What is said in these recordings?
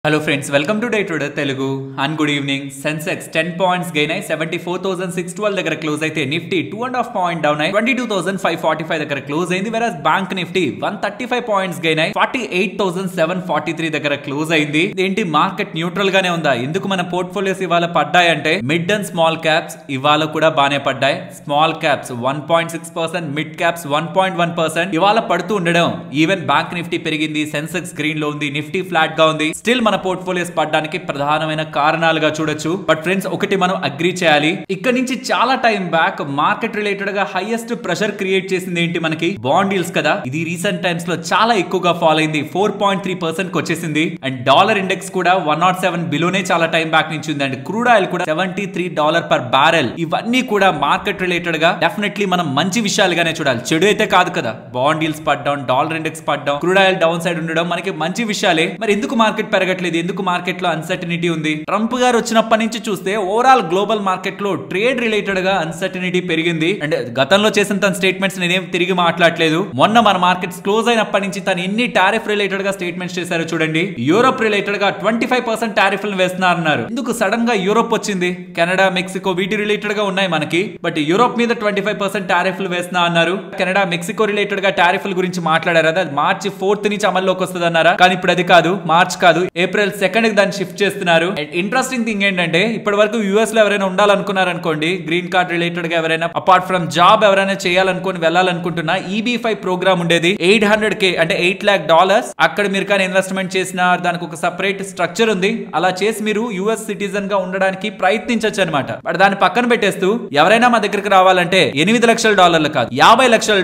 Hello friends, welcome to Day Trader Telugu and good evening. Sensex 10 points gain అయి 74,612 దగ్గర close అయితే Nifty 2.5 point down అయి 22,545 దగ్గర close అయింది. వెరస్ బ్యాంక్ నిఫ్టీ 135 పాయింట్స్ గెయిన్ అయి 48,743 దగ్గర క్లోజ్ అయింది. ఏంటి మార్కెట్ న్యూట్రల్ గానే ఉందా? ఎందుకు మన పోర్ట్ఫోలియోస్ ఇవాళ పడ్డాయంటే మిడ్ అండ్ స్మాల్ క్యాప్స్ ఇవాళ కూడా బానే పడ్డాయి. స్మాల్ క్యాప్స్ 1.6%, మిడ్ క్యాప్స్ 1.1% ఇవాళ పడుతూ ఉండడం. ఈవెన్ బ్యాంక్ నిఫ్టీ పెరిగింది, సెన్సెక్స్ గ్రీన్ లో ఉంది, నిఫ్టీ ఫ్లాట్ గా ఉంది. స్టిల్ మన పోర్ట్ఫోలియోస్ పడడానికి ప్రధానమైన కారణాలుగా చూడొచ్చు. బట్ ఫ్రెండ్స్, ఒకటి మనం అగ్రీ చేయాలి, ఇక్కడ నుంచి చాలా టైం బ్యాక్ మార్కెట్ రిలేటెడ్ గా హైయెస్ట్ ప్రెషర్ క్రియేట్ చేసింది ఏంటి? మనకి బాండ్ ఈల్డ్స్ కదా. ఇది రీసెంట్ టైమ్స్ లో చాలా ఎక్కువగా ఫాల్ అయింది, 4.3% వచ్చేసింది. అండ్ డాలర్ ఇండెక్స్ కూడా 107 బిలోనే చాలా టైం బ్యాక్ నుంచి ఉంది. అండ్ క్రూడ్ ఆయిల్ కూడా $73 పర్ బ్యారెల్. ఇవన్నీ కూడా మార్కెట్ రిలేటెడ్ గా డెఫినెట్లీ మనం మంచి విషయాలుగానే చూడాలి, చెడు అయితే కాదు కదా. బాండ్ ఈల్డ్స్ పడ్డం, డాలర్ ఇండెక్స్ పడ్డం, క్రూడ్ ఆయిల్ డౌన్ సైడ్ ఉండడం మనకి మంచి విషయాలే. మరి ఎందుకు మార్కెట్ పెరగట్లేదు? ఎందుకు మార్కెట్ లో అన్సర్టనిటీ ఉంది? ట్రంప్ గారు వచ్చినప్పటి నుంచి చూస్తే ఓవరాల్ గ్లోబల్ మార్కెట్ లో ట్రేడ్ రిలేటెడ్ గా అన్సర్టనిటీ పెరిగింది. అండ్ గతంలో చేసిన తన స్టేట్మెంట్స్ నేనేం తిరిగి మాట్లాడలేదు. మొన్న మన మార్కెట్స్ క్లోజ్ అయినప్పటి నుంచి తను ఎన్ని టారిఫ్ రిలేటెడ్ గా స్టేట్మెంట్స్ చేశారో చూడండి. యూరోప్ రిలేటెడ్ గా 25% టారిఫ్లు వేస్తున్నారన్నారు. ఎందుకు సడన్ గా యూరోప్ వచ్చింది? కెనడా, మెక్సికో వీటి రిలేటెడ్ గా ఉన్నాయి మనకి. బట్ యూరోప్ మీద 25% టారిఫ్లు వేస్తున్నా అన్నారు. కెనడా, మెక్సికో రిలేటెడ్ గా టారిఫ్ల గురించి మాట్లాడారు. అది మార్చి 4th నుంచి అమల్లోకి వస్తుంది అన్నారా? కానీ ఇప్పుడు అది కాదు, మార్చ్ కాదు, ఏప్రిల్ 2nd దాన్ని షిఫ్ట్ చేస్తున్నారు. ఇంట్రెస్టింగ్ థింగ్ ఏంటంటే, ఇప్పటి వరకు యూఎస్ లో ఎవరైనా ఉండాలనుకున్నారనుకోండి, గ్రీన్ కార్డ్ రిలేటెడ్ గా ఎవరైనా అపార్ట్ ఫ్రమ్ జాబ్ ఎవరైనా చేయాలనుకుని వెళ్ళాలనుకుంటున్నా, EB-5 ప్రోగ్రామ్ ఉండేది. $800K అంటే $8 lakh. అక్కడ మీరు కానీ ఇన్వెస్ట్మెంట్ చేసినా దానికి ఒక సెపరేట్ స్ట్రక్చర్ ఉంది. అలా చేసి మీరు యుఎస్ సిటిజన్ గా ఉండడానికి ప్రయత్నించవచ్చు అనమాట. బట్ దాన్ని పక్కన పెట్టేస్తూ ఎవరైనా మా దగ్గరికి రావాలంటే $8 లక్షల కాదు, $50 లక్షల,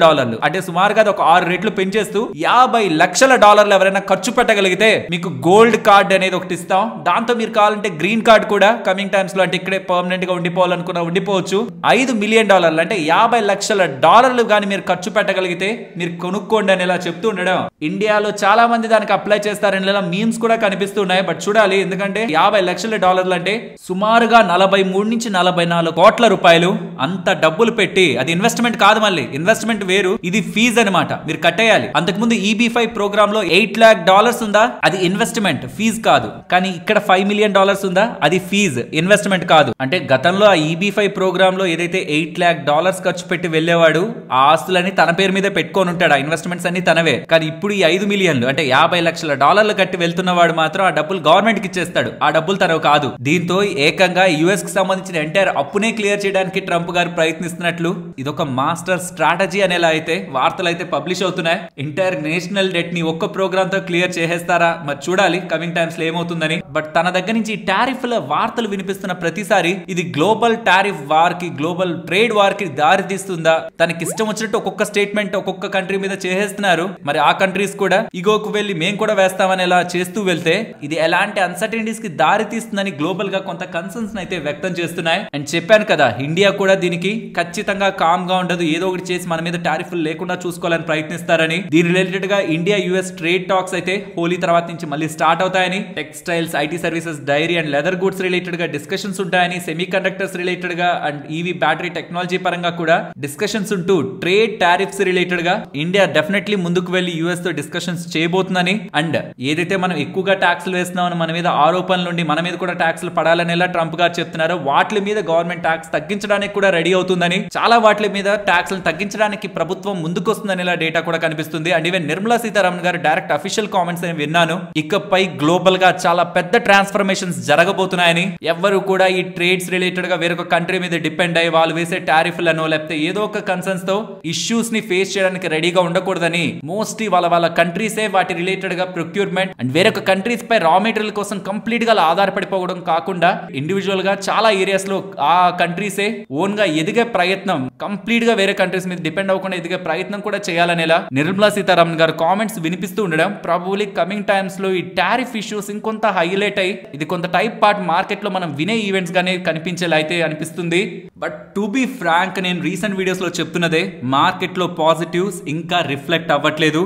అంటే సుమారుగా ఒక 6 రెట్లు పెంచేస్తూ $50 లక్షల ఎవరైనా ఖర్చు పెట్టగలిగితే మీకు గోల్డ్ కార్డ్ అనేది ఒకటి ఇస్తాం. దాంతో మీరు కావాలంటే గ్రీన్ కార్డ్ కూడా కమింగ్ టైమ్స్ లో, అంటే ఇక్కడే పర్మనెంట్ గా ఉండిపోవాలనుకున్నా ఉండిపోవచ్చు. $5 మిలియన్ అంటే $50 లక్షల కానీ మీరు ఖర్చు పెట్టగలిగితే మీరు కొనుక్కోండి అని ఇలా చెప్తూ ఉండడం. ఇండియాలో చాలా మంది దానికి అప్లై చేస్తారని ఇలా మీమ్స్ కూడా కనిపిస్తున్నాయి. బట్ చూడాలి, ఎందుకంటే $50 లక్షల అంటే సుమారుగా 43 నుంచి 44 కోట్ల రూపాయలు. అంత డబ్బులు పెట్టి, అది ఇన్వెస్ట్మెంట్ కాదు, మళ్ళీ ఇన్వెస్ట్మెంట్ వేరు, ఇది ఫీజు అనమాట, మీరు కట్టేయాలి. అంతకుముందు EB-5 ప్రోగ్రామ్ లో $8 lakh ఉందా, అది ఇన్వెస్ట్మెంట్, ఫీజు కాదు. కానీ ఇక్కడ $5 మిలియన్ ఉందా, అది ఫీజు, ఇన్వెస్ట్మెంట్ కాదు. అంటే గతంలో ఆ EB-5 ప్రోగ్రామ్ లో ఏదైతే $8 lakh ఖర్చు పెట్టి వెళ్ళేవాడు, ఆ ఆస్తులని తన పేరు మీద పెట్టుకొని ఉంటాడు, ఆ ఇన్వెస్ట్మెంట్స్ అన్ని తనవే. కానీ ఇప్పుడు ఈ $5 మిలియన్లు అంటే $50 లక్షల కట్టి వెళ్తున్నవాడు మాత్రం ఆ డబ్బులు గవర్నమెంట్ కి ఇచ్చేస్తాడు, ఆ డబ్బులు తనవి కాదు. దీంతో ఏకంగా యుఎస్ కి సంబంధించిన ఎంటైర్ అప్పునే క్లియర్ చేయడానికి ట్రంప్ గారు ప్రయత్నిస్తున్నట్లు ఇదొక మాస్టర్ స్ట్రాటజీ అనేలా అయితే వార్తలు అయితే పబ్లిష్ అవుతున్నాయి. ఎంటైర్ నేషనల్ డెట్ ని ఒక్క ప్రోగ్రామ్ తో క్లియర్ చేసేస్తారా? మరి చూడాలి కమింగ్ టైమ్స్ లో ఏమవుతుందని. బట్ తన దగ్గర నుంచి టారిఫ్ల వార్తలు వినిపిస్తున్న ప్రతిసారి ఇది గ్లోబల్ టారిఫ్ వార్ కి, గ్లోబల్ ట్రేడ్ వార్ కి దారి తీస్తుందా? తనకి ఇష్టం వచ్చినట్టు ఒక్కొక్క స్టేట్మెంట్ ఒక్కొక్క కంట్రీ మీద చేసేస్తున్నారు. మరి ఆ కంట్రీస్ కూడా ఇగోకు వెళ్ళి మేము కూడా వేస్తామని ఇలా చేస్తూ వెళ్తే ఇది ఎలాంటి అన్సర్టనిటీస్ కి దారి తీస్తుందని గ్లోబల్ గా కొంత కన్సర్న్స్ అయితే వ్యక్తం చేస్తున్నాయి. అండ్ చెప్పాను కదా, ఇండియా కూడా దీనికి ఖచ్చితంగా కామ్ గా ఉండదు, ఏదో ఒకటి చేసి మన మీద టారిఫ్లు లేకుండా చూసుకోవాలని ప్రయత్నిస్తారని. దీని రిలేటెడ్ గా ఇండియా యుఎస్ ట్రేడ్ టాక్స్ అయితే హోలీ తర్వాత నుంచి మళ్ళీ స్టార్ట్ అవుతాయని, textiles, IT services, dairy and leather goods related గా డిస్కషన్స్ ఉంటాయని, సెమీ కండక్టర్స్ రిలేటెడ్ గా అండ్ ఈవీ బ్యాటరీ టెక్నాలజీ పరంగా కూడా డిస్కషన్స్ ఉంటూ ట్రేడ్ టారిఫ్స్ రిలేటెడ్ గా ఇండియా డెఫినెట్లీ ముందుకు వెళ్లి యుఎస్ తో డిస్కషన్స్ చేయబోతుందని. అండ్ ఏదైతే మనం ఎక్కువగా ట్యాక్స్లు వేస్తున్నామని మన మీద ఆరోపణలు ఉండి మన మీద కూడా ట్యాక్స్లు పడాలనేలా ట్రంప్ గారు చెప్తున్నారు. వాటి మీద గవర్నమెంట్ ట్యాక్స్ తగ్గించడానికి కూడా రెడీ అవుతుందని, చాలా వాటి మీద ట్యాక్స్లను తగ్గించడానికి ప్రభుత్వం ముందుకు వస్తుందని ఇలా డేటా కూడా కనిపిస్తుంది. అండ్ ఈవెన్ నిర్మలా సీతారామన్ గారు డైరెక్ట్ అఫీషియల్ కామెంట్స్ అని విన్నాను, ఇకపై గ్లోబల్ గా చాలా పెద్ద ట్రాన్స్ఫర్మేషన్స్ జరగబోతున్నాయని. ఎవరు కూడా ఈ ట్రేడ్స్ రిలేటెడ్ గా వేరొక కంట్రీ మీద డిపెండ్ అయ్యి వాళ్ళు వేసే టారిఫ్లను లేకపోతే ఏదో ఒక కన్సర్న్స్ తో ఇష్యూస్ ని ఫేస్ చేయడానికి రెడీగా ఉండకూడదని, మోస్ట్లీ వాళ్ళ కంట్రీసే వాటి రిలేటెడ్ గా ప్రొక్యూర్మెంట్ అండ్ వేరొక కంట్రీస్ పై రా మెటీరియల్ కోసం కంప్లీట్ గా ఆధారపడిపోవడం కాకుండా ఇండివిజువల్ గా చాలా ఏరియాస్ లో ఆ కంట్రీసే ఓన్ గా ఎదిగే ప్రయత్నం, కంప్లీట్ గా వేరే కంట్రీస్ మీద డిపెండ్ అవ్వకుండా ఎదిగే ప్రయత్నం కూడా చేయాలనేలా నిర్మలా సీతారామన్ గారు కామెంట్స్ వినిపిస్తూ ఉండడం. ప్రాబబ్లీ కమింగ్ టైమ్స్ లో ఈ టారిఫ్ ఇష్యూస్ ఇంకొంత హైలైట్ అయ్యి ఇది కొంత టైప్ పార్ట్ మార్కెట్ లో మనం వినే ఈవెంట్స్ గానే కనిపించేలా అయితే అనిపిస్తుంది. బట్ టు బి ఫ్రాంక్ నేను రీసెంట్ వీడియోస్ లో చెప్తున్నదే, మార్కెట్ లో పాజిటివ్స్ ఇంకా రిఫ్లెక్ట్ అవ్వట్లేదు.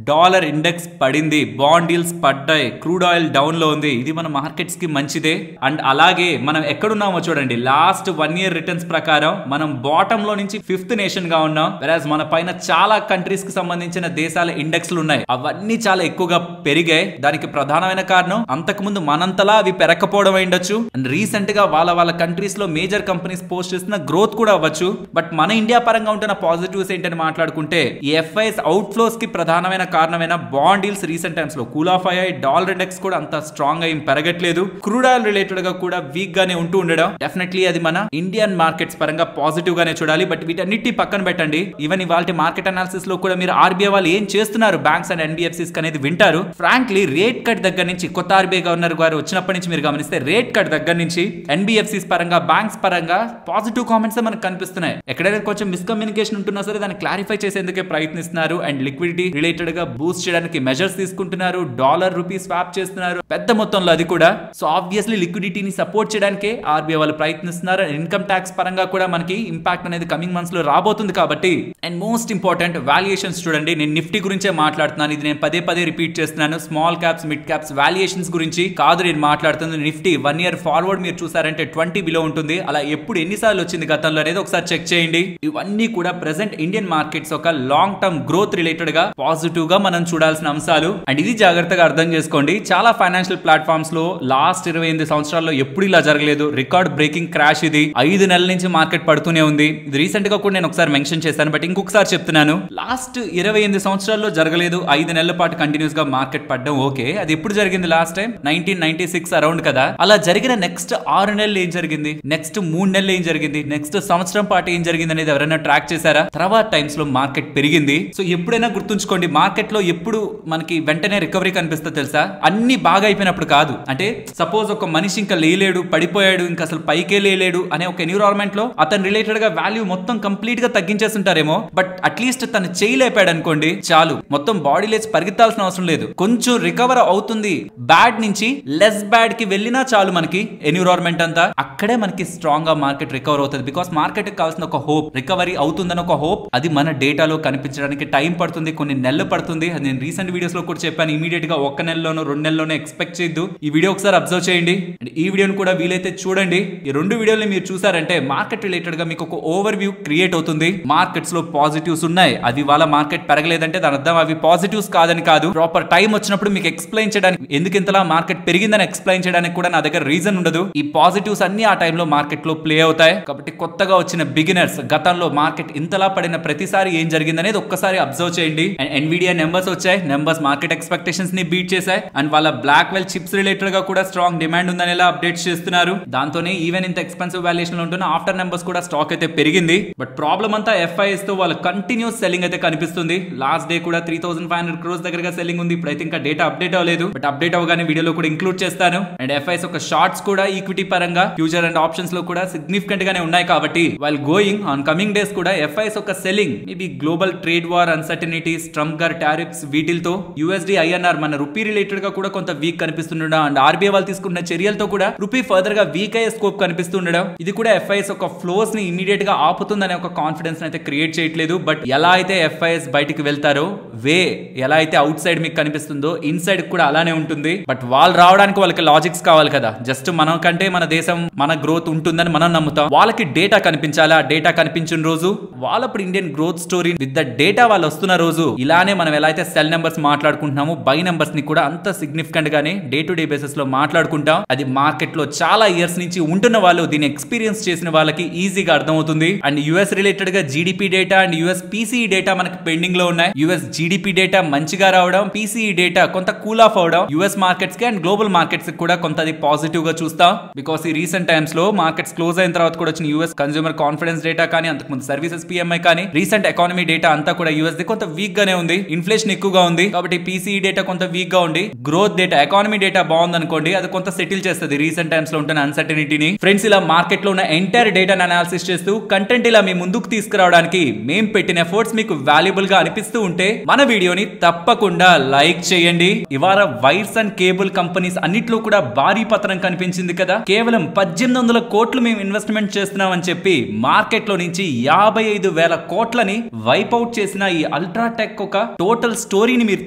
డాలర్ ఇండెక్స్ పడింది, బాండ్ డీల్స్ పడ్డాయి, క్రూడ్ ఆయిల్ డౌన్ లో ఉంది. ఇది మన మార్కెట్స్ కి మంచిదే. అండ్ అలాగే మనం ఎక్కడున్నామో చూడండి, లాస్ట్ 1 year రిటర్న్స్ ప్రకారం మనం బాటమ్ లో నుంచి 5th నేషన్ గా ఉన్నాం. వెరాజ్ మన పైన చాలా కంట్రీస్ కి సంబంధించిన దేశాల ఇండెక్స్లు ఉన్నాయి, అవన్నీ చాలా ఎక్కువగా పెరిగాయి. దానికి ప్రధానమైన కారణం అంతకుముందు మనంతలా అవి పెరగకపోవడం అయ్యుండొచ్చు. అండ్ రీసెంట్ గా వాళ్ళ కంట్రీస్ లో మేజర్ కంపెనీస్ పోస్ట్ చేస్తున్న గ్రోత్ కూడా అవ్వచ్చు. బట్ మన ఇండియా పరంగా ఉంటున్న పాజిటివ్స్ ఏంటని మాట్లాడుకుంటే, ఈ ఎఫ్ఐఎస్ అవుట్ ఫ్లోస్ కి ప్రధానమైన కారణమైన బాండ్ డీల్స్ రీసెంట్ టైమ్స్ లో కూల్ ఆఫ్ అయ్యాయి. డాలర్ ఇండెక్స్ కూడా అంత స్ట్రాంగ్ గా ఏం పెరగట్లేదు. క్రూడ్ ఆయిల్ రిలేటెడ్ గా కూడా వీక్ గానే ఉంటూ ఉండడం డెఫినెట్లీ అది మన ఇండియన్ మార్కెట్స్ పరంగా పాజిటివ్ గానే చూడాలి. బట్ వీటన్నిటి పక్కన పెట్టండి, ఈవెన్ ఇవాళ మార్కెట్ అనాలిసిస్ లో కూడా మీరు ఆర్బీఐ వాళ్ళు ఏం చేస్తున్నారు బ్యాంక్స్ అండ్ ఎన్బిఎఫ్సిస్ అనేది వింటారు. ఫ్రాంక్లీ రేట్ కట్ దగ్గర నుంచి, కొత్త ఆర్బీఐ గవర్నర్ గారు వచ్చినప్పటి నుంచి మీరు గమనిస్తే రేట్ కట్ దగ్గర నుంచి ఎన్బిఎఫ్సిస్ పరంగా, బ్యాంక్స్ పరంగా పాజిటివ్ కామెంట్స్ మనకు కనిపిస్తున్నాయి. ఎక్కడైనా కొంచెం మిస్కమ్యూనికేషన్ ఉంటున్నా సరే దాన్ని క్లారిఫై చేసేందుకే ప్రయత్నిస్తున్నారు. అండ్ లిక్విడిటీ రిలేటెడ్ గా బూస్ట్ చేయడానికి మెజర్స్ తీసుకుంటున్నారు. డాలర్ రూపీ స్వాప్ చేస్తున్నారు పెద్ద మొత్తంలో, అది కూడా. సో ఆబ్వియస్లీ లిక్విడిటీని సపోర్ట్ చేయడానికే ఆర్బీఐ వాళ్ళు ప్రయత్నిస్తున్నారు. ఇన్కమ్ ట్యాక్స్ పరంగా కూడా మనకి ఇంపాక్ట్ అనేది కమింగ్ మంత్స్ లో రాబోతుంది కాబట్టి. అండ్ మోస్ట్ ఇంపార్టెంట్ వాల్యుయేషన్స్ చూడండి. నేను నిఫ్టీ గురించే మాట్లాడుతున్నాను, ఇది నేను పదే రిపీట్ చేస్తున్నాను. Small caps, mid caps valuations గురించి కాదు నేను మాట్లాడుతుంది. నిఫ్టీ 1 year ఫార్వర్డ్ మీరు చూసారంటే 20 బిలో ఉంటుంది. అలా ఎప్పుడు ఎన్నిసార్లు వచ్చింది గతంలో అనేది ఒకసారి చెక్ చేయండి. ఇవన్నీ కూడా ప్రెసెంట్ ఇండియన్ మార్కెట్స్ ఒక లాంగ్ టర్మ్ గ్రోత్ రిలేటెడ్ గా పాజిటివ్ గా మనం చూడాల్సిన అంశాలు. అండ్ ఇది జాగ్రత్తగా అర్థం చేసుకోండి. చాలా ఫైనాన్షియల్ ప్లాట్ఫామ్స్ లో లాస్ట్ 28 సంవత్సరాల్లో ఎప్పుడు ఇలా జరగలేదు. రికార్డ్ బ్రేకింగ్ క్రాష్ ఇది. 5 నెలల నుంచి మార్కెట్ పడుతూనే ఉంది. ఇది రీసెంట్ గా కూడా నేను ఒకసారి మెన్షన్ చేశాను, బట్ ఇంకొకసారి చెప్తున్నాను. లాస్ట్ 28 సంవత్సరాల్లో జరగలేదు 5 నెలల పాటు కంటిన్యూస్ గా మార్కెట్ పడ్డం. ఓకే, అది ఎప్పుడు జరిగింది? లాస్ట్ టైం 1996 అరౌండ్ కదా. అలా జరిగిన నెక్స్ట్ 6 నెలలు ఏం జరిగింది, నెక్స్ట్ 3 నెలలు ఏం జరిగింది, నెక్స్ట్ సంవత్సరం పాటు ఏం జరిగింది అనేది ఎవరైనా ట్రాక్ చేశారా? తర్వాత టైమ్స్ లో మార్కెట్ పెరిగింది. సో ఎప్పుడైనా గుర్తుంచుకోండి, మార్కెట్ లో ఎప్పుడు మనకి వెంటనే రికవరీ కనిపిస్తుంది తెలుసా? అన్ని బాగా అయిపోయినప్పుడు కాదు. అంటే సపోజ్ ఒక మనిషి ఇంకా లేలేడు, పడిపోయాడు, ఇంకా అసలు పైకే లేలేడు అనే ఒక ఎన్విరాన్మెంట్ లో అతను రిలేటెడ్ గా వాల్యూ మొత్తం కంప్లీట్ గా తగ్గించేస్తుంటారేమో. బట్ అట్లీస్ట్ తను చేయలేపాడు అనుకోండి, చాలు, మొత్తం బాడీ లేచి పరిగెత్తాల్సిన అవసరం లేదు. కొంచెం రికవర్ అవుతుంది, బ్యాడ్ నుంచి లెస్ బ్యాడ్ కి వెళ్ళినా చాలు, మనకి ఎన్విరాన్మెంట్ అంతా అక్కడే మనకి స్ట్రాంగ్ గా మార్కెట్ రికవర్ అవుతుంది. బికాస్ మార్కెట్ కావాల్సిన ఒక హోప్, రికవరీ అవుతుందని ఒక హోప్, అది మన డేటాలో కనిపించడానికి టైం పడుతుంది, కొన్ని నెలలు పడుతుంది. అది నేను రీసెంట్ వీడియోస్ లో కూడా చెప్పాను. ఇమీడియట్ గా 1 నెలలోనో 2 నెలలోనే ఎక్స్పెక్ట్ చేయొద్దు. ఈ వీడియో ఒకసారి అబ్జర్వ్ చేయండి. అండ్ ఈ వీడియోని కూడా వీలైతే చూడండి. ఈ 2 వీడియోని మీరు చూసారంటే మార్కెట్ రిలేటెడ్ గా మీకు ఒక ఓవర్ వ్యూ క్రియేట్ అవుతుంది. మార్కెట్స్ లో పాజిటివ్స్ ఉన్నాయి, అది వాళ్ళ మార్కెట్ పెరగలేదంటే దాని అర్థం అవి పాజిటివ్స్ కాదని కాదు. ప్రాపర్ టైం వచ్చినప్పుడు మీకు ఎక్స్ప్లెయిన్ చేయడానికి, ఎందుకు ఇంతలా మార్కెట్ పెరిగిందని ఎక్స్ప్లెయిన్ చేయడానికి కూడా నా దగ్గర రీజన్ ఉండదు. ఈ పాజిటివ్స్ అన్ని ఆ టైంలో మార్కెట్ లో ప్లే అవుతాయి. కాబట్టి కొత్తగా వచ్చిన బిగినర్స్ గతంలో మార్కెట్ ఇంతలా పడిన ప్రతిసారి ఏం జరిగింది అనేది ఒక్కసారి అబ్జర్వ్ చేయండి. అండ్ ఎన్విడియా నెంబర్స్ వచ్చాయి, నెంబర్స్ మార్కెట్ ఎక్స్పెక్టేషన్స్ ని బీట్ చేశాయి. అండ్ వాళ్ళ బ్లాక్ వెల్ చిప్స్ రిలేటెడ్ గా కూడా స్ట్రాంగ్ డిమాండ్ ఉందని ఎలా అప్డేట్స్ చేస్తున్నారు. దాంతోనే ఈవెన్ ఇంత ఎక్స్పెన్సివ్ వాల్యుయేషన్ లో ఉంటున్న ఆఫ్టర్ నెంబర్స్ కూడా స్టాక్ అయితే పెరిగింది. బట్ ప్రాబ్లం అంతా ఎఫ్ఐఎస్ తో వాళ్ళ కంటిన్యూస్ సెల్లింగ్ అయితే కనిపిస్తుంది. లాస్ట్ డే కూడా 3500 crores దగ్గరగా సెల్లింగ్ ఉంది. ఇప్పుడైతే ఇంకా డేటా అప్డేట్ అవ్వలేదు, బట్ అప్డేట్ అవగానే వీడియోలో కూడా ఇంక్లూడ్ చేస్తాను. అండ్ ఎఫ్ఐఎస్ ఒక షార్ట్స్ కూడా ఈక్విటీ పరంగా ఫ్యూచర్ అండ్ ఆప్షన్స్ లో కూడా సిగ్నిఫికెంట్ గానే ఉన్నాయి. కాబట్టి while going on coming days కూడా ఎఫ్ఐఎస్ ఒక selling, maybe global trade war uncertainties, Trump గారి టారిఫ్స్, వీటితో యూఎస్డి ఐఎన్ఆర్ మన రూపీ రిలేటెడ్ గా కూడా కొంత వీక్ కనిపిస్తుండడం. అండ్ ఆర్బీఐ వాళ్ళు తీసుకున్న చర్యలతో కూడా రూపీ ఫర్దర్ గా వీక్ అయ్యే స్కోప్ కనిపిస్తుండడం. ఇది కూడా ఎఫ్ఐఎస్ ఒక ఫ్లోస్ ని ఇమీడియట్ గా ఆపుతుందనే ఒక కాన్ఫిడెన్స్ అయితే క్రియేట్ చేయట్లేదు. బట్ ఎలా అయితే ఎఫ్ఐఎస్ బయటికి వెళ్తారో, వే ఎలా అయితే అవుట్ సైడ్ మీకు కనిపిస్తుందో ఇన్సైడ్ కూడా అలానే ఉంటుంది. బట్ వాళ్ళు రావడానికి వాళ్ళకి లాజిక్స్ కావాలి కదా. జస్ట్ మనం కంటే మన దేశం, మన గ్రోత్ ఉంటుందని మనం నమ్ముతాం. వాళ్ళకి డేటా కనిపించాలా, డేటా కనిపించిన రోజు వాళ్ళప్పుడు Indian growth story with the data వాళ్ళు వస్తున్న రోజు ఇలానే మనం ఎలా అయితే సెల్ నెంబర్స్ మాట్లాడుకుంటున్నాము, బై నెంబర్స్ ని కూడా అంత సిగ్నిఫికెంట్ గానే డే టు డే బేసిస్ లో మాట్లాడుకుంటాం. అది మార్కెట్ లో చాలా ఇయర్స్ నుంచి ఉంటున్న వాళ్ళు, దీన్ని ఎక్స్పీరియన్స్ చేసిన వాళ్ళకి ఈజీగా అర్థమవుతుంది. అండ్ యూఎస్ రిలేటెడ్ గా GDP data and US PCE data మనకి పెండింగ్ లో ఉన్నాయి. యూఎస్ జీడిపి డేటా మంచిగా రావడం, పీసీఈ డేటా కొంత కూల్ ఆఫ్ అవడం, యూఎస్ మార్కెట్స్ కి అండ్ గ్లోబల్ మార్కెట్స్ కి కూడా కొంత పాజిటివ్ గా చూస్తాం. బికాస్ ఈ రీసెంట్ టైమ్స్ లో మార్కెట్స్ క్లోజ్ అయిన తర్వాత కూడా వచ్చిన యూఎస్ కన్స్యూమర్ కాన్ఫిడెన్స్ డేటా కానీ, అంతకుముందు సర్వీసెస్ పిఎంఐ కానీ, రీసెంట్ ఎకానమీ డేటా అంతా కూడా యూఎస్ ది కొంత వీక్ గానే ఉంది. ఇన్ఫ్లేషన్ ఎక్కువగా ఉంది కాబట్టి పీసీఈ డేటా కొంత వీక్ గా ఉంది. గ్రోత్ డేటా, ఎకానమీ డేటా బాగుంది అనుకోండి, అది కొంత సెటిల్ చేస్తుంది రీసెంట్ టైమ్స్ లో ఉంటున్న అన్సర్టనిటీని. ఫ్రెండ్స్, ఇలా మార్కెట్ లో ఉన్న ఎంటైర్ డేటాను అనాలిసిస్ చేస్తూ కంటెంట్ ఇలా మీ ముందుకు తీసుకురావడానికి మేము పెట్టిన ఎఫర్ట్స్ మీకు వాల్యుబుల్ గా అనిపిస్తూ ఉంటే మన వీడియోని తప్పకుండా లైక్ చేయండి. ఇవాళ వైర్స్ అండ్ కేబుల్ కంపెనీస్ అన్నిట్లో కూడా భారీ పతనం కనిపించింది కదా. కేవలం 1800 కోట్లు మేము ఇన్వెస్ట్మెంట్ చేస్తున్నాం అని చెప్పి మార్కెట్ లో నుంచి 55,000 కోట్లని వైప్అవుట్ చేసిన ఈ అల్ట్రాటెక్ ఒక టోటల్ స్టోరీని మీరు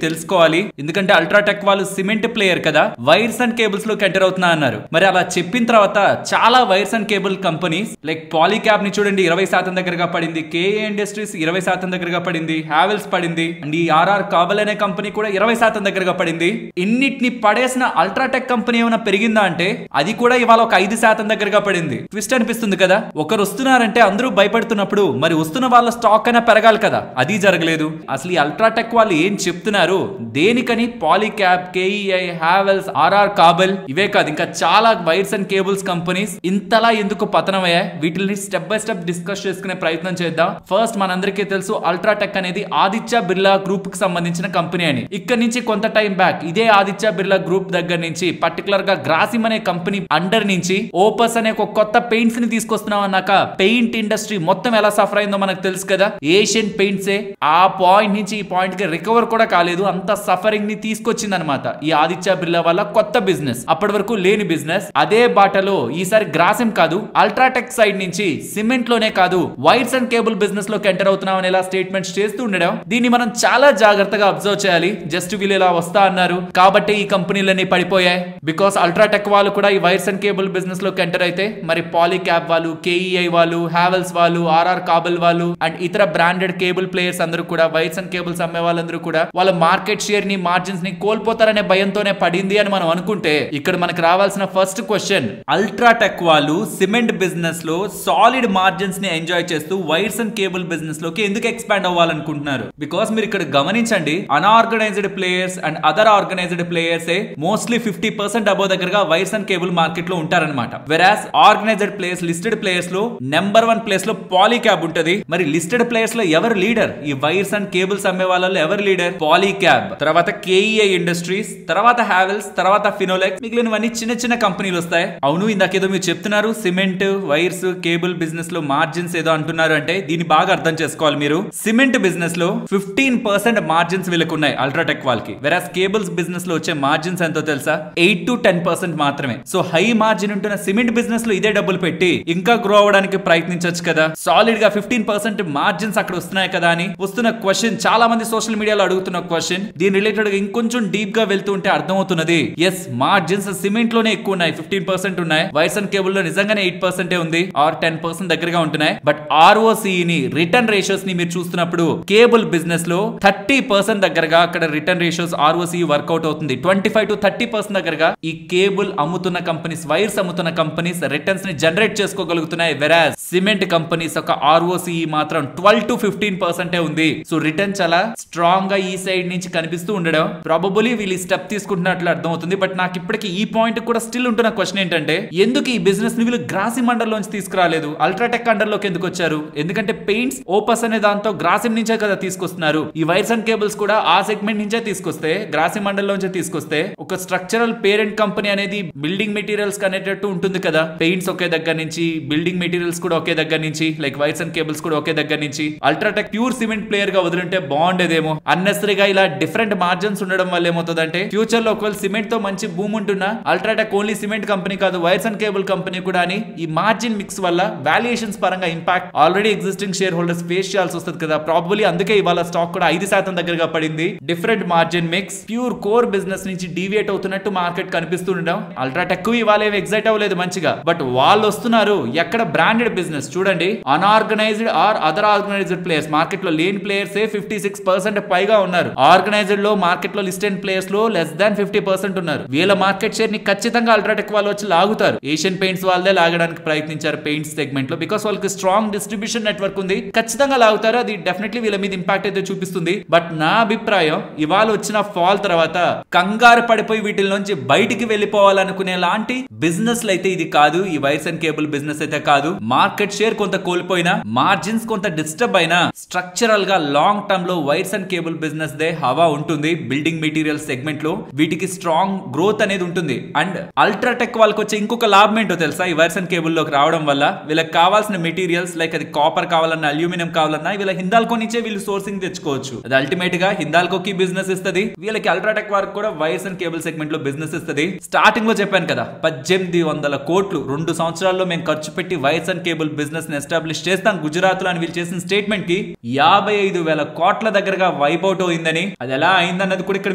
తెలుసుకోవాలి. ఎందుకంటే అల్ట్రాటెక్ వాళ్ళు సిమెంట్ ప్లేయర్ కదా, వైర్స్ అండ్ కేబుల్స్ లోకి ఎంటర్ అవుతున్నా అన్నారు. మరి అలా చెప్పిన తర్వాత చాలా wires and cable companies like Polycab ని చూడండి 20% దగ్గరగా పడింది, కేఏ ఇండస్ట్రీస్ 20% దగ్గరగా పడింది, హావెల్స్ పడింది, అండ్ ఈ ఆర్ఆర్ కాబల్ అనే కంపెనీ కూడా 20% దగ్గరగా పడింది. ఇన్నిటిని పడేసిన అల్ట్రాటెక్ కంపెనీ ఏమైనా పెరిగిందా అంటే అది కూడా ఇవాళ ఒక 5% దగ్గరగా పడింది. ట్విస్ట్ అనిపిస్తుంది కదా, ఒకరు వస్తున్నారంటే అందరూ భయపడుతున్నప్పుడు మరి వస్తున్న వాళ్ళ స్టాక్ అయినా పెరగాలి కదా, అది జరగలేదు. అసలు ఈ అల్ట్రాటెక్ వాళ్ళు ఏం చెప్తున్నారు, దేనికని Polycab, KEI, Havells, RR cabal ఇవే కాదు ఇంకా చాలా వైర్స్ అండ్ కేబుల్స్ కంపెనీస్ ఇంతలా ఎందుకు పతనమయ్యాయి, వీటిని స్టెప్ బై స్టెప్ డిస్కస్ చేసుకునే ప్రయత్నం చేద్దాం. ఫస్ట్ మనందరికీ తెలుసు అల్ట్రాటెక్ అనేది ఆదిత్య బిర్లా గ్రూప్ కి సంబంధించిన కంపెనీ అని. ఇక్కడ నుంచి కొంత టైం బ్యాక్ ఇదే ఆదిత్య బిర్లా గ్రూప్ దగ్గర నుంచి పర్టికులర్ గా గ్రాసిమ్ అనే కంపెనీ అండర్ నుంచి ఓపస్ అనే ఒక కొత్త పెయింట్స్ ని తీసుకొస్తున్నాం అన్నాక పెయింట్ ఇండస్ట్రీ మొత్తం ఎలా సఫర్ అయిందో మనకు తెలుసు కదా. ఏషియన్ పెయింట్స్ ఆ పాయింట్ నుంచి ఈ పాయింట్ కి రికవర్ కూడా కాలేదు, అంత సఫరింగ్ ని తీసుకొచ్చింది అనమాట ఈ ఆదిత్య బిర్లా వల్ల కొత్త బిజినెస్, అప్పటి వరకు లేని బిజినెస్. అదే బాటలో ఈసారి గ్రాసిమ్ కాదు అల్ట్రాటెక్ సైడ్ నుంచి సిమెంట్ లోనే కాదు వైర్స్ అండ్ కేబుల్ బిజినెస్ లోకి ఎంటర్ అవుతున్నాం అని ఇలా స్టేట్మెంట్స్ చేస్తూ ఉండడం, దీన్ని మనం చాలా జాగ్రత్తగా అబ్జర్వ్ చేయాలి. జస్ట్ వీళ్ళు ఇలా వస్తా అన్నారు కాబట్టి ఈ కంపెనీలన్నీ పడిపోయాయి. బికాస్ అల్ట్రాటెక్ వాళ్ళు కూడా ఈ వైర్స్ అండ్ కేబుల్ బిజినెస్ లోకి ఎంటర్ అయితే మరి పాలీక్యాబ్ వాళ్ళు, కేఈఐ వాళ్ళు, హావెల్స్ వాళ్ళు, ఆర్ఆర్ కాబల్ వాళ్ళు అండ్ ఇతర బ్రాండెడ్ కేబుల్ ప్లేయర్స్ అందరూ కూడా వైర్స్ అండ్ కేబుల్స్ అమ్మే వాళ్ళందరూ కూడా వాళ్ళ మార్కెట్ షేర్ ని, మార్జిన్స్ ని కోల్పోతారనే భయంతోనే పడింది అని మనం అనుకుంటే ఇక్కడ మనకు రావాల్సిన ఫస్ట్ క్వశ్చన్, అల్ట్రాటెక్ వాళ్ళు సిమెంట్ బిజినెస్ లో సాలిడ్ మార్జిన్స్ ని ఎంజాయ్ చేస్తూ వైర్స్ అండ్ కేబుల్ బిజినెస్ లోకి ఎందుకు ఎక్స్పాండ్ అవ్వాలనుకుంటున్నారు? బికాస్ మీరు ఇక్కడ గమనించండి unorganised players and other organised players mostly 50% above దగ్గరగా వైర్స్ అండ్ కేబుల్ మార్కెట్ లో ఉంటారన్నమాట. వెరాస్ ఆర్గనైజ్డ్ ప్లేయర్స్, లిస్టెడ్ ప్లేయర్స్ లో నెంబర్ 1 ప్లేస్ లో పాలీక్యాబ్ ఉంటది. మరి లిస్టెడ్ ప్లేయర్స్ లో ఎవరు లీడర్? ఈ వైర్స్ అండ్ కేబుల్స్ అమ్మే వాళ్ళలో ఎవరు లీడర్? పాలీక్యాబ్, తర్వాత కేఈఐ ఇండస్ట్రీస్, తర్వాత హావెల్స్, తర్వాత ఫినోలెక్స్, మిగిలినవన్నీ చిన్న చిన్న కంపెనీలు వస్తాయి. అవును ఇందాకేదో మీరు చెప్తున్నారు సిమెంట్, వైర్స్, కేబుల్ బిజినెస్ లో మార్జిన్స్ ఏదో అంటున్నారు అంటే దీన్ని బాగా అర్థం చేసుకోవాలి మీరు. సిమెంట్ బిజినెస్ లో 15% మార్జిన్స్ వీళ్ళకు ఉన్నాయి అల్ట్రాటెక్ వాళ్ళకి. వెరాస్ కేబుల్స్ బిజినెస్ లో వచ్చే మార్జిన్స్ ఎంతో తెలుసా? 8 to 10% మాత్రమే. సో హై మార్జిన్ ఉంటున్న సిమెంట్ బిజినెస్ లో ఇదే డబ్బులు పెట్టి ఇంకా గ్రో అవడానికి ప్రయత్నించొచ్చు కదా. సాలిడ్ గా 15% మార్జిన్స్ అక్కడ వస్తున్నాయి కదా అని వస్తున్న క్వశ్చన్, చాలా మంది సోషల్ మీడియాలో అడుగుతున్న క్వశ్చన్. దీని రిలేటెడ్ గా ఇంకొంచెం డీప్ గా వెళ్తూ ఉంటే అర్థమవుతున్నది, ఎస్ మార్జిన్స్ సిమెంట్ లోనే ఎక్కువ ఉన్నాయి, 15% ఉన్నాయి. వైర్స్ అండ్ కేబుల్ లో నిజంగానే 8% ఉంది ఆర్ 10% దగ్గరగా ఉంటున్నాయి. బట్ ఆర్ఓసి ని, రిటర్న్ రేషియోస్ ని మీరు చూస్తున్నప్పుడు కేబుల్ బిజినెస్ లో 30% దగ్గరగా అక్కడ రిటర్న్ రేషియోస్ ఆర్ఓసి వర్కౌట్ అవుతుంది. 25 to 30% దగ్గరగా ఈ కేబుల్ అమ్ముతున్న కంపెనీస్, వైర్స్ అమ్ముతున్న కంపెనీస్ రిటర్న్స్ ని జనరేట్ చేసుకోగలుగుతున్నాయి. వెరాస్ సిమెంట్ కంపెనీస్ ఒక ఆర్ఓసి మాత్రం 12 to 15% ఉంది. సో రిటర్న్ చాలా స్ట్రాంగ్ గా ఈ సైడ్ నుంచి కనిపిస్తూ ఉండడం ప్రాబబుల్లీ వీళ్ళు స్టెప్ తీసుకుంటున్నట్లు అర్థమవుతుంది. బట్ నాకు ఇప్పటికీ ఈ పాయింట్ కూడా స్టిల్ ఉంటున్న క్వశ్చన్ ఏంటంటే, ఎందుకు ఈ బిజినెస్ ని వీళ్ళు గ్రాసిమ్ అండర్ లోంచి తీసుకురాలేదు, అల్ట్రాటెక్ అండర్ లోకి ఎందుకు వచ్చారు? ఎందుకంటే పెయింట్స్, ఓపస్ అనే దాంతో గ్రాసిమ్ నుంచే కదా తీసుకొస్తున్నారు. ఈ వైర్స్ అండ్ కేబుల్స్ కూడా ఆ సెగ్మెంట్ నుంచే తీసుకొస్తే, గ్రాసిమ్ అండర్ లోంచే తీసుకొస్తే ఒక స్ట్రక్చరల్ పేరెంట్ కంపెనీ అనేది బిల్డింగ్ మెటీరియల్స్ కనేటట్టు ఉంటుంది కదా. పెయింట్స్ ఒకే దగ్గర నుంచి, బిల్డింగ్ మెటీరియల్స్ కూడా ఒకే దగ్గర నుంచి, లైక్ వైర్స్ అండ్ కేబుల్స్ కూడా ఒకే దగ్గర నుంచి. అల్ట్రాటెక్ ప్యూర్ సిమెంట్ ప్లేయర్ గా వదిలింటే బాగుండేదేమో. అన్నెసరీగా ఇలా డిఫరెంట్ మార్జిన్స్ ఉండడం వల్ల ఏమవుతుందంటే ఫ్యూచర్ లో ఒకవేళ సిమెంట్ తో మంచి భూమి ఉంటున్నా అల్ట్రాటెక్ ఓన్లీ సిమెంట్ కంపెనీ కాదు వైర్స్ అండ్ కేబుల్ కంపెనీ కూడా అని ఈ మార్జిన్ మిక్స్ వల్ల వాల్యుయేషన్స్ పరంగా impact already existing share holders face చేయాల్సి వస్తుంది కదా. ప్రాబబ్లీ అందుకే ఇవాళ స్టాక్ కూడా 5% దగ్గరగా పడింది. Different margin mix, pure core business నుంచి డీవియేట్ అవుతున్నట్టు మార్కెట్ కనిపిస్తుండడం. అల్ట్రాటెక్ ఇవాళ ఏమి ఎగ్జైట్ అవ్వలేదు మంచిగా, బట్ వాళ్ళు వస్తున్నారు. ఎక్కడ బ్రాండెడ్ బిజినెస్ చూడండి, unorganised or other organised players, market లో లేని ప్లేయర్స్ 56% పైగా ఉన్నారు. ఆర్గనైజ్డ్ లో మార్కెట్ లో లిస్టెడ్ ప్లేయర్స్ లో లెస్ దాన్ 50% ఉన్నారు. వీళ్ళ మార్కెట్ షేర్ ని ఖచ్చితంగా అల్ట్రాటెక్ వాళ్ళు వచ్చి లాగుతారు. ఏషియన్ పెయింట్స్ వాళ్ళదే లాగడానికి ప్రయత్నించారు పెయింట్స్ సెగ్మెంట్ లో, బికాస్ వాళ్ళకి స్ట్రాంగ్ డిస్ట్రిబ్యూషన్ నెట్వర్క్ ఉంది. ఖచ్చితంగా లాగుతారు. అది డెఫినెట్లీ వీళ్ళ మీద ఇంపాక్ట్ అయితే చూపిస్తుంది. బట్ నా అభిప్రాయం ఇవాళ వచ్చిన ఫాల్ తర్వాత కంగారు పడిపోయి వీటి నుంచి బయటికి వెళ్ళిపోవాలనుకునే లాంటి బిజినెస్ అయితే ఇది కాదు. ఈ వైర్స్ అండ్ కేబుల్ బిజినెస్ అయితే కాదు. మార్కెట్ షేర్ కొంత కోల్పోయినా, మార్జిన్స్ కొంత డిస్టర్బ్ అయినా, స్ట్రక్చరల్ గా లాంగ్ టర్మ్ లో wires and cable business they హవా ఉంటుంది. బిల్డింగ్ మెటీరియల్ సెగ్మెంట్ లో వీటికి స్ట్రాంగ్ గ్రోత్ అనేది ఉంటుంది. అండ్ అల్ట్రాటెక్ వాళ్ళకి వచ్చే ఇంకొక లాభం ఏంటో తెలుసా? ఈ వైర్స్ అండ్ కేబుల్ లోకి రావడం వల్ల వీళ్ళకి కావాల్సిన మెటీరియల్స్ లైక్ అది కాపర్ కావాలన్నా, అల్యూమినియం కావాలన్నా వీళ్ళ హిందాల్కో నుంచే వీళ్ళు సోర్సింగ్ తెచ్చుకోవచ్చు. అది అల్టిమేట్ గా హిందాల్కోకి బిజినెస్ ఇస్తుంది, వీళ్ళకి అల్ట్రాటెక్ వారికి కూడా వైర్స్ అండ్ కేబుల్ సెగ్మెంట్ లో బిజినెస్ ఇస్తుంది. స్టార్టింగ్ లో చెప్పాను కదా 1800 కోట్లు 2 సంవత్సరాల్లో మేము ఖర్చు ఖర్చు పెట్టి వైర్స్ అండ్ కేబుల్ బిజినెస్ ని ఎస్టాబ్లిష్ చేస్తాం గుజరాత్ లో అని వీళ్ళు చేసిన స్టేట్మెంట్ కి 55,000 కోట్ల దగ్గరగా వైప్ అవుట్ అయిందని, అది ఎలా అయిందన్నది కూడా ఇక్కడ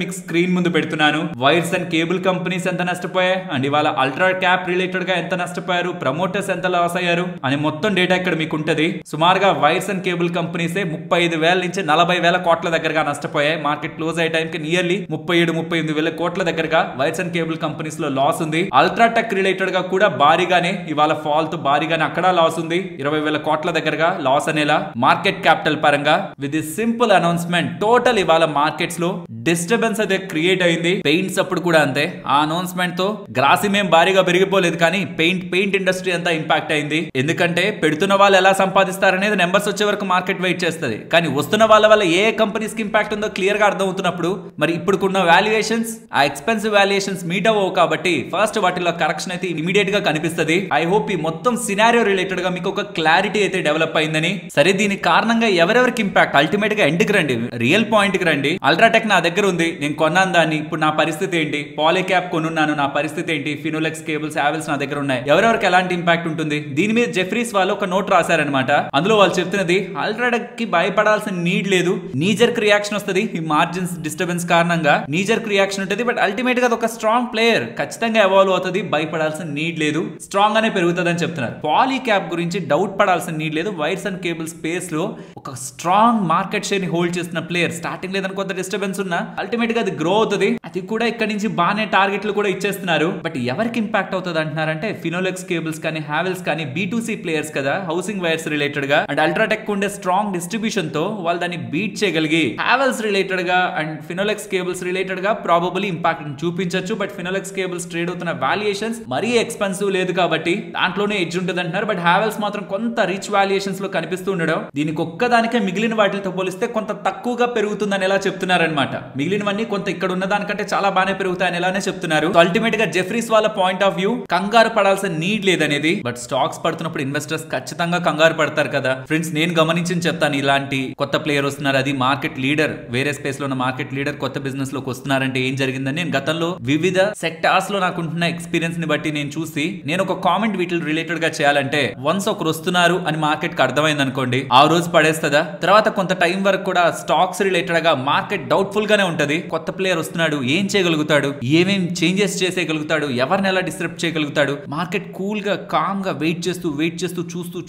మీకు స్క్రీన్ ముందు పెడుతున్నాను. వైర్స్ అండ్ కేబుల్ కంపెనీస్ ఎంత నష్టపోయాయి అండ్ ఇవాళ అల్ట్రా క్యాప్ రిలేటెడ్ గా ఎంత నష్టపోయారు, ప్రమోటర్స్ ఎంత లాస్ అయ్యారు అని మొత్తం డేటా ఇక్కడ మీకు ఉంటది. సుమారుగా వైర్స్ అండ్ కేబుల్ కంపెనీస్ 35,000 నుంచి 40,000 కోట్ల దగ్గరగా నష్టపోయాయి. మార్కెట్ క్లోజ్ అయ్యే టైం కి నియర్లీ 37,000-38,000 కోట్ల దగ్గరగా వైర్స్ అండ్ కేబుల్ కంపెనీస్ లో లాస్ ఉంది. అల్ట్రాటెక్ రిలేటెడ్ గా కూడా భారీగానే ఇవాళ ఫాల్ తో భారీగానే అక్కడ లాస్ ఉంది. 20,000 కోట్ల దగ్గరగా లాస్ అనేలా మార్కెట్ క్యాపిటల్ పరంగా. With this simple announcement total ఇవాళ మార్కెట్స్ లో డిస్టర్బెన్స్ అయితే క్రియేట్ అయింది. పెయింట్స్ అప్పుడు కూడా అంతే. ఆ అనౌన్స్మెంట్ తో గ్రాసిమ్ ఏం భారీగా పెరిగిపోలేదు, కానీ పెయింట్ ఇండస్ట్రీ అంతా ఇంపాక్ట్ అయింది. ఎందుకంటే పెడుతున్న వాళ్ళు ఎలా సంపాదిస్తారనేది నెంబర్స్ వచ్చే వరకు మార్కెట్ వెయిట్ చేస్తుంది. కానీ వస్తున్న వాళ్ళ వల్ల ఏ కంపెనీస్ కి ఇంపాక్ట్ ఉందో క్లియర్ గా అర్థం అవుతున్నప్పుడు మరి ఇప్పుడున్న వాల్యుయేషన్స్ ఆ ఎక్స్పెన్సివ్ వాల్యుయేషన్స్ మీట్ అవ్వవు. కాబట్టి ఫస్ట్ వాటిలో కరెక్షన్ అయితే ఇమీడియట్ గా కనిపిస్తుంది. ఐ హోప్ ఈ మొత్తం సినారియో రిలేటెడ్ గా మీకు ఒక క్లారిటీ అయితే డెవలప్ అయిందని. సరే, దీని కారణంగా ఎవరెవరికి ఇంపాక్ట్, అల్టిమేట్ గా ఎండ్ కి రండి, రియల్ పాయింట్ కి రండి. అల్ట్రాటెక్ నా దగ్గర ఉంది, నేను కొన్నాను దాన్ని, ఇప్పుడు నా పరిస్థితి ఏంటి? పాలీక్యాప్ కొనున్నాను, నా పరిస్థితి ఏంటి? ఫినోలెక్స్ కేబుల్స్ హావెల్స్ నా దగ్గర ఉన్నాయి, ఎవరెవరికి ఎలాంటి ఇంపాక్ట్ ఉంటుంది? దీని మీద జెఫ్రీస్ వాళ్ళు ఒక నోట్ రాశారనమాట. అందులో వాళ్ళు చెప్తున్నది అల్ట్రాటెక్ కి భయపడాల్సిన నీడ్ లేదు, నీజర్క్ రియాక్షన్ వస్తుంది ఈ మార్జిన్స్ డిస్టర్బెన్స్ కారణంగా. నీజర్క్ రియాక్షన్ ఉంటుంది, బట్ అల్టిమేట్ గా ఒక స్ట్రాంగ్ ప్లేయర్ ఖచ్చితంగా ఎవాల్వ్ అవుతుంది, భయపడాల్సిన నీడ్ లేదు, స్ట్రాంగ్ గానే పెరుగుతుంది అని చెప్తున్నారు. పాలీక్యాప్ గురించి డౌట్ పడాల్సిన నీడ్ లేదు. వైర్స్ అండ్ కేబుల్ స్పేస్ లో ఒక స్ట్రాంగ్ మార్కెట్ షేర్ ని హోల్డ్ చేస్తున్న ప్లేయర్. స్టార్టింగ్ లేదని కొంత డిస్టర్బెన్స్ ఉన్నా అల్టిమేట్ గా అది గ్రో అవుతుంది. అది కూడా ఇక్కడ నుంచి బాగానే టార్గెట్లు కూడా ఇచ్చేస్తున్నారు. బట్ ఎవరికి ఇంపాక్ట్ అవుతుంది అంటున్నారంటే ఫినోలెక్స్ కేబుల్స్ కానీ హావెల్స్ కానీ B2C ప్లేయర్స్ కదా, హౌసింగ్ వైర్స్ రిలేటెడ్ గా. అండ్ అల్ట్రాటెక్ ఉండే స్ట్రాంగ్ డిస్ట్రిబ్యూషన్ తో వాళ్ళు దాన్ని బీట్ చేయగలిగి హావెల్స్ రిలేటెడ్ గా అండ్ ఫినోలెక్స్ కేబుల్స్ రిలేటెడ్ గా ప్రాబబుల్లీ ఇంపాక్ట్ చూపించవచ్చు. బట్ ఫినోలెక్స్ కేబుల్స్ ట్రేడ్ అవుతున్న వాల్యుయేషన్స్ మరీ ఎక్స్పెన్సివ్ లేదు కాబట్టి దాంట్లోనే ఎడ్జ్ ఉంటుంది అంటున్నారు. బట్ హావెల్స్ మాత్రం కొంత రిచ్ వాల్యుయేషన్స్ లో కనిపిస్తూ ఉండడం, దీనికి ఒక్కదానికే మిగిలిన వాటితో పోలిస్తే కొంత తక్కువగా పెరుగుతుందని ఎలా చెప్తున్నారనమాట. మిగిలినవన్నీ కొంత ఇక్కడ ఉన్న దానికంటే చాలా బాగానే పెరుగుతాయని ఎలానే చెప్తున్నారు. అల్టిమేట్ గా జెఫ్రీస్ వాళ్ళ పాయింట్ ఆఫ్ వ్యూ కంగారు పడాల్సిన నీడ్ లేదనేది. బట్ స్టాక్స్ పడుతున్నప్పుడు ఇన్వెస్టర్స్ ఖచ్చితంగా కంగారు పడతారు కదా ఫ్రెండ్స్. నేను గమనించి చెప్తాను, ఇలాంటి కొత్త ప్లేయర్ వస్తున్నారు, అది మార్కెట్ లీడర్, వేరే స్పేస్ లో ఉన్న మార్కెట్ లీడర్ కొత్త బిజినెస్ లోకి వస్తున్నారంటే ఏం జరిగిందని నేను గతంలో వివిధ సెక్టార్స్ లో నాకుంటున్న ఎక్స్పీరియన్స్ ని బట్టి నేను చూసి నేను ఒక కామెంట్ వీటి రిలేటెడ్ గా చేయాలంటే, వన్స్ ఒకరు వస్తున్నారు అని మార్కెట్ కి అర్థమైంది అనుకోండి, ఆ రోజు పడేస్తుందా? తర్వాత కొంత టైం వరకు కూడా స్టాక్స్ రిలేటెడ్ గా మార్కెట్ డౌట్ఫుల్ గానే ఉంటది. కొత్త ప్లేయర్ వస్తున్నాడు, ఏం చేయగలుగుతాడు, ఏమేం చేంజెస్ చేసేయగలుగుతాడు, ఎవరిని ఎలా డిస్టర్బ్ చేయగలుగుతాడు? మార్కెట్ కూల్ గా కామ్ గా వెయిట్ చేస్తూ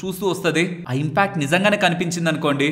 చూస్తూ వస్తుంది. ఆ ఇంపాక్ట్ నిజంగానే కనిపించింది అనుకోండి,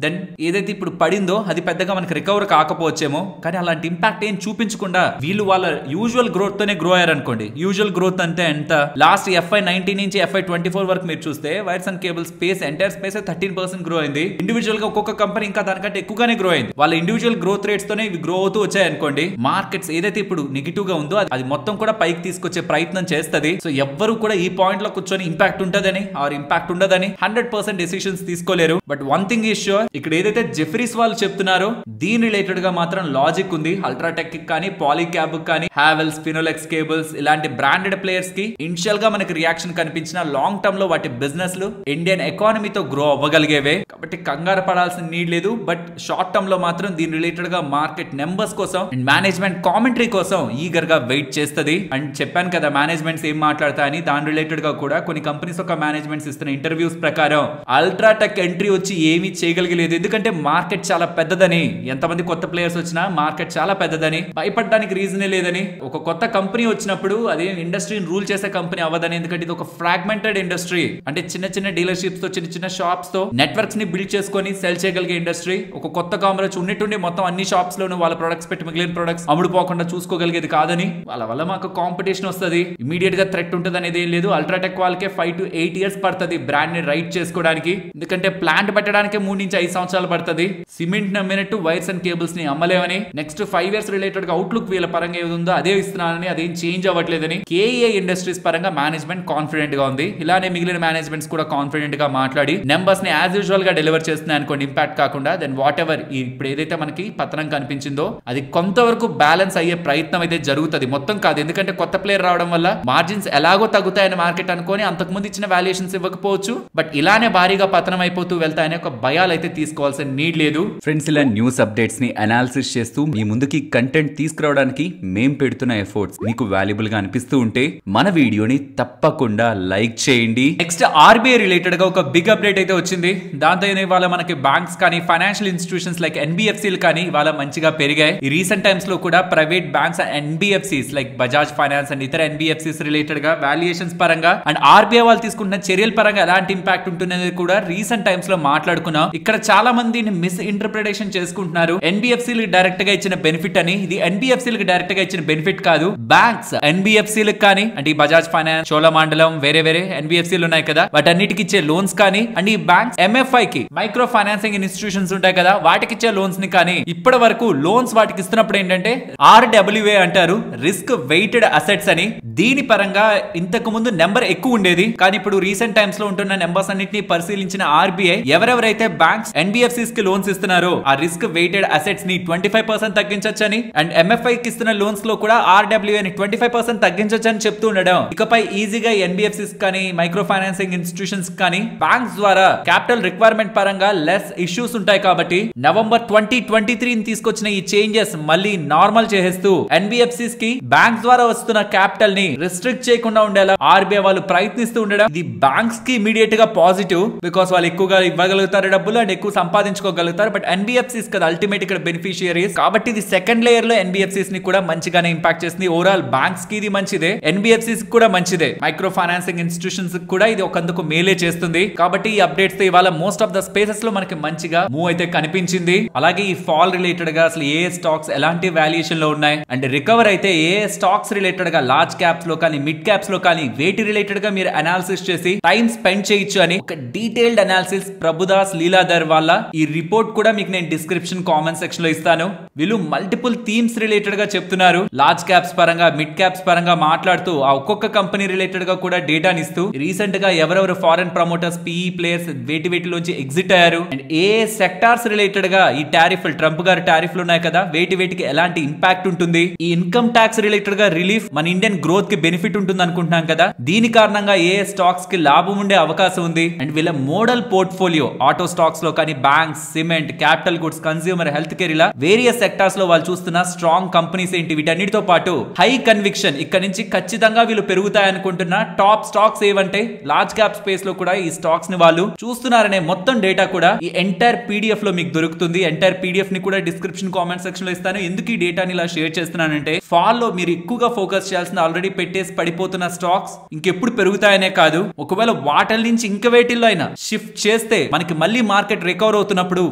దెన్ ఏదైతే ఇప్పుడు పడిందో అది పెద్దగా మనకి రికవర్ కాకపోవచ్చేమో, కానీ అలాంటి ఇంపాక్ట్ ఏం చూపించకుండా వీళ్ళు వాళ్ళ యూజువల్ గ్రోత్ తోనే గ్రో అయ్యారు అనుకోండి. యూజువల్ గ్రోత్ అంటే ఎంత? లాస్ట్ FY19 నుంచి FY24 వరకు మీరు చూస్తే wires and cable space entire space 13% grow అయింది. ఇండివిజువల్ గా ఒక్కొక్క కంపెనీ ఇంకా దానికంటే ఎక్కువగానే గ్రో అయింది. వాళ్ళ ఇండివిజువల్ గ్రోత్ రేట్స్ తోనే ఇవి గ్రో అవుతూ వచ్చాయి అనుకోండి. మార్కెట్స్ ఏదైతే ఇప్పుడు నెగిటివ్ గా ఉందో అది మొత్తం కూడా పైకి తీసుకొచ్చే ప్రయత్నం చేస్తుంది. సో ఎవ్వరు కూడా ఈ పాయింట్ లో కూర్చొని ఇంపాక్ట్ ఉంటదని ఆర్ ఇంపాక్ట్ ఉండదని 100% డెసిషన్స్ తీసుకోలేరు. But one thing is sure, ఇక్కడ ఏదైతే జెఫ్రీస్ వాళ్ళు చెప్తున్నారో దీని రిలేటెడ్ గా మాత్రం లాజిక్ ఉంది. అల్ట్రాటెక్ కానీ పాలీక్యాబ్ కానీ హావెల్స్, ఫినోలెక్స్ కేబుల్స్ ఇలాంటి బ్రాండెడ్ ప్లేయర్స్ కి ఇనిషియల్ గా మనకి రియాక్షన్ కనిపించిన లాంగ్ టర్మ్ లో వాటి బిజినెస్ లు ఇండియన్ ఎకానమీతో గ్రో అవ్వగలిగేవే. కాబట్టి కంగారు పడాల్సిన నీడ్ లేదు. బట్ షార్ట్ టర్మ్ లో మాత్రం దీని రిలేటెడ్ గా మార్కెట్ నెంబర్స్ కోసం అండ్ మేనేజ్మెంట్ కామెంటరీ కోసం ఈగర్ గా వెయిట్ చేస్తుంది. అండ్ చెప్పాను కదా మేనేజ్మెంట్స్ ఏం మాట్లాడతాయని, దాని రిలేటెడ్ గా కూడా కొన్ని కంపెనీస్ ఒక మేనేజ్మెంట్స్ ఇస్తున్న ఇంటర్వ్యూస్ ప్రకారం అల్ట్రాటెక్ ఎంట్రీ వచ్చి ఏమీ చేయగలిగలేదు. ఎందుకంటే మార్కెట్ చాలా పెద్దదని, ఎంతమంది కొత్త ప్లేయర్స్ వచ్చినా మార్కెట్ చాలా పెద్దదని, భయపడడానికి రీజనే లేదని. ఒక కొత్త కంపెనీ వచ్చినప్పుడు అదే ఇండస్ట్రీని రూల్ చేసే కంపెనీ అవ్వదని. ఎందుకంటే ఇది ఒక ఫ్రాగ్మెంటెడ్ ఇండస్ట్రీ, అంటే చిన్న డీలర్షిప్స్ తో చిన్న షాప్స్ తో నెట్వర్క్స్ ని బిల్డ్ చేసుకొని సెల్ చేయగలిగే ఇండస్ట్రీ. ఒక కొత్త కామరాజ్ ఉన్నట్టుండి మొత్తం అన్ని షాప్స్ లోను వాళ్ళ ప్రొడక్ట్స్ పెట్టి మిగిలిన ప్రొడక్ట్స్ అమ్ముడుపోకుండా చూసుకోగలిగేది కాదని. వాళ్ళ వల్ల మాకు కాంపిటీషన్ వస్తుంది, ఇమీడియట్ గా థ్రెట్ ఉంటుంది అనేది ఏం లేదు. అల్ట్రాటెక్ వాళ్ళకే 5 to 8 years పడుతుంది బ్రాండ్ ని రైట్ చేసుకోవడానికి. ఎందుకంటే ప్లాంట్ పెట్టడానికి 3 నుంచి 5 సంవత్సరాలు పడుతుంది. సిమెంట్ నమ్మినట్టు వైర్స్ అండ్ కేబుల్స్ ని అమ్మలేవని, నెక్స్ట్ 5 years రిలేటెడ్ గా అవుట్లుక్ వీళ్ళ పరంగా ఏది ఉందో అదే ఇస్తున్నానని, అదేం చేంజ్ అవ్వట్లేదని KEI ఇండస్ట్రీస్ పరంగా మేనేజ్మెంట్ కాన్ఫిడెంట్ గా ఉంది. ఇలానే మిగిలిన మేనేజ్మెంట్స్ కూడా కాన్ఫిడెంట్ గా మాట్లాడి నెంబర్స్ ని యాజ్ యూజువల్ గా డెలివర్ చేస్తున్నాయి అనుకోండి, ఇంపాక్ట్ కాకుండా. దెన్ వాట్ ఎవర్ ఇప్పుడు ఏదైతే మనకి పతనం కనిపించిందో అది కొంతవరకు బ్యాలెన్స్ అయ్యే ప్రయత్నం అయితే జరుగుతుంది, మొత్తం కాదు. ఎందుకంటే కొత్త ప్లేయర్ రావడం వల్ల మార్జిన్స్ ఎలాగో తగ్గుతాయని మార్కెట్ అనుకోని అంతకుముందు ఇచ్చిన వాల్యుయేషన్స్ ఇవ్వకపోవచ్చు. బట్ ఇలానే భారీగా పతనం అయిపోతూ వెళ్తాయని ఒక భయాలు అయితే తీసుకోవాల్సిన నీడ్ లేదు. ఫ్రెండ్స్, ఇలా న్యూస్ అప్డేట్స్ ని అనాలిసిస్ చేస్తూ మీ ముందుకి కంటెంట్ తీసుకురావడానికి మేం పెడుతున్న ఎఫర్ట్స్ మీకు వాల్యుబుల్ గా అనిపిస్తూ ఉంటే మన వీడియోని తప్పకుండా లైక్ చేయండి. నెక్స్ట్ ఆర్బీఐ రిలేటెడ్ గా ఒక బిగ్ అప్డేట్ అయితే వచ్చింది. దాంతో ఇవాళ మనకి బ్యాంక్స్ కానీ ఫైనాన్షియల్ ఇన్స్టిట్యూషన్స్ లైక్ ఎన్బిఎఫ్సీలు కానీ ఇవాళ మంచిగా పెరిగాయి. ఈ రీసెంట్ టైమ్స్ లో కూడా private banks and NBFCs like Bajaj finance and ఇతర ఎన్బిఎఫ్సీస్ రిలేటెడ్ గా వాల్యుయేషన్స్ పరంగా అండ్ ఆర్బీఐ వాళ్ళు తీసుకుంటున్న చర్యల పరంగా ఎలాంటి ఇంపాక్ట్ ఉంటుందనేది కూడా రీసెంట్ టైమ్స్ లో మాట్లాడుకున్నాం. ఇక్కడ చాలా మంది మిస్ ఇంటర్ప్రిటేషన్ చేసుకుంటున్నారు. ఎన్బిఎఫ్సీలకు డైరెక్ట్ గా ఇచ్చిన బెనిఫిట్ అని. ఇది ఎన్బిఎఫ్సీలకు డైరెక్ట్ గా ఇచ్చిన బెనిఫిట్ కాదు. బ్యాంక్స్ ఎన్బిఎఫ్సీలకు కానీ అంటే ఈ బజాజ్ ఫైనాన్స్, చోళమండలం, వేరే వేరే ఎన్బిఎఫ్సీలు ఉన్నాయి కదా, వాటన్నిటికి ఇచ్చే లోన్స్ కానీ అండ్ ఈ బ్యాంక్స్ ఎంఎఫ్ఐ కి మైక్రో ఫైనాన్సింగ్ ఇన్స్టిట్యూషన్స్ ఉంటాయి కదా, వాటికి ఇచ్చే లోన్స్ ని కానీ ఇప్పటి వరకు లోన్స్ వాటికి ఇస్తున్నప్పుడు ఏంటంటే ఆర్డబ్ల్యూఏ అంటారు, రిస్క్ వెయిటెడ్ అసెట్స్ అని. దీని పరంగా ఇంతకు ముందు నెంబర్ ఎక్కువ ఉండేది, కానీ ఇప్పుడు రీసెంట్ టైమ్స్ లో ఉంటున్న నెంబర్స్ అన్నిటిని పరిశీలించిన ఆర్బీఐ ఎవరెవరైతే బ్యాంక్స్ ఎన్బిఎఫ్సీస్ కి లోన్స్ ఇస్తున్నారో ఆ రిస్క్ వెయిటెడ్ అసెట్స్ ని 25% తగ్గించొచ్చని అండ్ ఎంఎఫ్ఐ కి ఇస్తున్న లోన్స్ లో కూడా ఆర్డబ్ల్యూఏ ని 25% తగ్గించొచ్చని చెప్తూ ఉండడం ఇకపై ఈజీగా ఎన్బిఎఫ్సీస్ కానీ మైక్రో ఫైనాన్సింగ్ ఇన్స్టిట్యూషన్స్ కానీ బ్యాంక్స్ ద్వారా క్యాపిటల్ రిక్వైర్మెంట్ పరంగా లెస్ ఇష్యూస్ ఉంటాయి. కాబట్టి నవంబర్ 2023 తీసుకొచ్చిన ఈ చేంజెస్ మళ్ళీ నార్మల్ చేసేస్తూ ఎన్బిఎఫ్సీస్ కి బ్యాంక్స్ ద్వారా వస్తున్న క్యాపిటల్ ని రిస్ట్రిక్ట్ చేయకుండా ఉండేలా ఆర్బీఐ వాళ్ళు ప్రయత్నిస్తూ ఉండడం ఇది బ్యాంక్స్ కి ఇమీడియట్ గా పాజిటివ్. బికాస్ వాళ్ళు ఎక్కువగా ఇవ్వగలుగుతారు డబ్బులు అండ్ ఎక్కువ సంపాదించుకోగలుగుతారు. బట్ ఎన్బిఎఫ్సీస్ కదా అల్టిమేట్ ఇక్కడ బెనిఫిషియరీస్, కాబట్టి ఇది సెకండ్ లేయర్ లో ఎన్బిఎఫ్సీస్ ని కూడా మంచిగానే ఇంపాక్ట్ చేస్తుంది. ఓవరాల్ బ్యాంక్స్ కి ఇది మంచిదే, ఎన్బిఎఫ్సీస్ కూడా మంచిదే, మైక్రో ఫైనాన్సింగ్ ఇన్స్టిట్యూషన్స్ కూడా ఇది ఒకందుకు మేలే చేస్తుంది. కాబట్టి ఈ అప్డేట్స్ తో ఇవాళ మోస్ట్ ఆఫ్ ద స్పేసెస్ లో మనకి మంచిగా మూవ్ అయితే కనిపించింది. అలాగే ఈ ఫాల్ రిలేటెడ్ గా అసలు ఏ స్టాక్స్ ఎలాంటి వాల్యుయేషన్ లో ఉన్నాయి అండ్ రికవర్ అయితే ఏ స్టాక్స్ రిలేటెడ్ గా లార్జ్ క్యాప్స్ లో కానీ మిడ్ క్యాప్స్ లో కానీ వేటి రిలేటెడ్ గా మీరు అనాలిసిస్ చేసి టైం స్పెండ్ చేయొచ్చు అని ఒక డీటెయిల్డ్ అనాలిసిస్ ప్రభుదాస్ లీలాధర్ వాళ్ళ ఈ రిపోర్ట్ కూడా మీకు నేను డిస్క్రిప్షన్ కామెంట్ సెక్షన్ లో ఇస్తాను. వీళ్ళు మల్టిపుల్ థీమ్స్ రిలేటెడ్ గా చెప్తున్నారు. లార్జ్ క్యాప్స్ పరంగా మిడ్ క్యాప్స్ పరంగా మాట్లాడుతూ ఆ ఒక్కొక్క కంపెనీ రిలేటెడ్ గా కూడా డేటాని ఇస్తూ రీసెంట్ గా ఎవరెవరు ఫారెన్ ప్రమోటర్స్ పిఈ ప్లేయర్స్ వేటిలోంచి ఎగ్జిట్ అయ్యారు అండ్ ఏ సెక్టార్స్ రిలేటెడ్ గా ఈ టారిఫ్ ట్రంప్ గారు టారిఫ్లు ఉన్నాయి కదా వేటికి ఎలాంటి ఇంపాక్ట్ ఉంటుంది, ఈ ఇన్కమ్ ట్యాక్స్ రిలేటెడ్ గా రిలీఫ్ మన ఇండియన్ గ్రోత్ కి బెనిఫిట్ ఉంటుంది అనుకుంటున్నాం కదా, దీని కారణంగా ఏ స్టాక్స్ కి లాభం ఉండే అవకాశం ఉంది అండ్ వీళ్ళ మోడల్ పోర్ట్ఫోలియో ఆటో స్టాక్స్ లో కానీ banks, cement, capital goods, consumer health care ఇలా వేరియస్ సెక్టార్స్ లో వాళ్ళు చూస్తున్న స్ట్రాంగ్ కంపెనీస్ ఏంటి, వీటన్నిటితో పాటు హై కన్విక్షన్ ఇక్కడ నుంచి ఖచ్చితంగా వీళ్ళు పెరుగుతాయనుకుంటున్న టాప్ స్టాక్స్ ఏవంటే లార్జ్ క్యాప్ స్పేస్ లో కూడా ఈ స్టాక్స్ ని వాళ్ళు చూస్తున్నారనే మొత్తం డేటా కూడా ఈ ఎంటైర్ పీడిఎఫ్ లో మీకు దొరుకుతుంది. ఎంటైర్ పీడిఎఫ్ ని కూడా డిస్క్రిప్షన్ కామెంట్ సెక్షన్ లో ఇస్తాను. ఎందుకు ఈ డేటాని ఇలా షేర్ చేస్తున్నానంటే ఫాల్ లో మీరు ఎక్కువగా ఫోకస్ చేయాల్సిన ఆల్రెడీ పెట్టేసి పడిపోతున్న స్టాక్స్ ఇంకెప్పుడు పెరుగుతాయనే కాదు, ఒకవేళ వాటిల నుంచి ఇంక వేటిల్లో అయినా షిఫ్ట్ చేస్తే మనకి మళ్ళీ మార్కెట్ రికవర్ అవుతున్నప్పుడు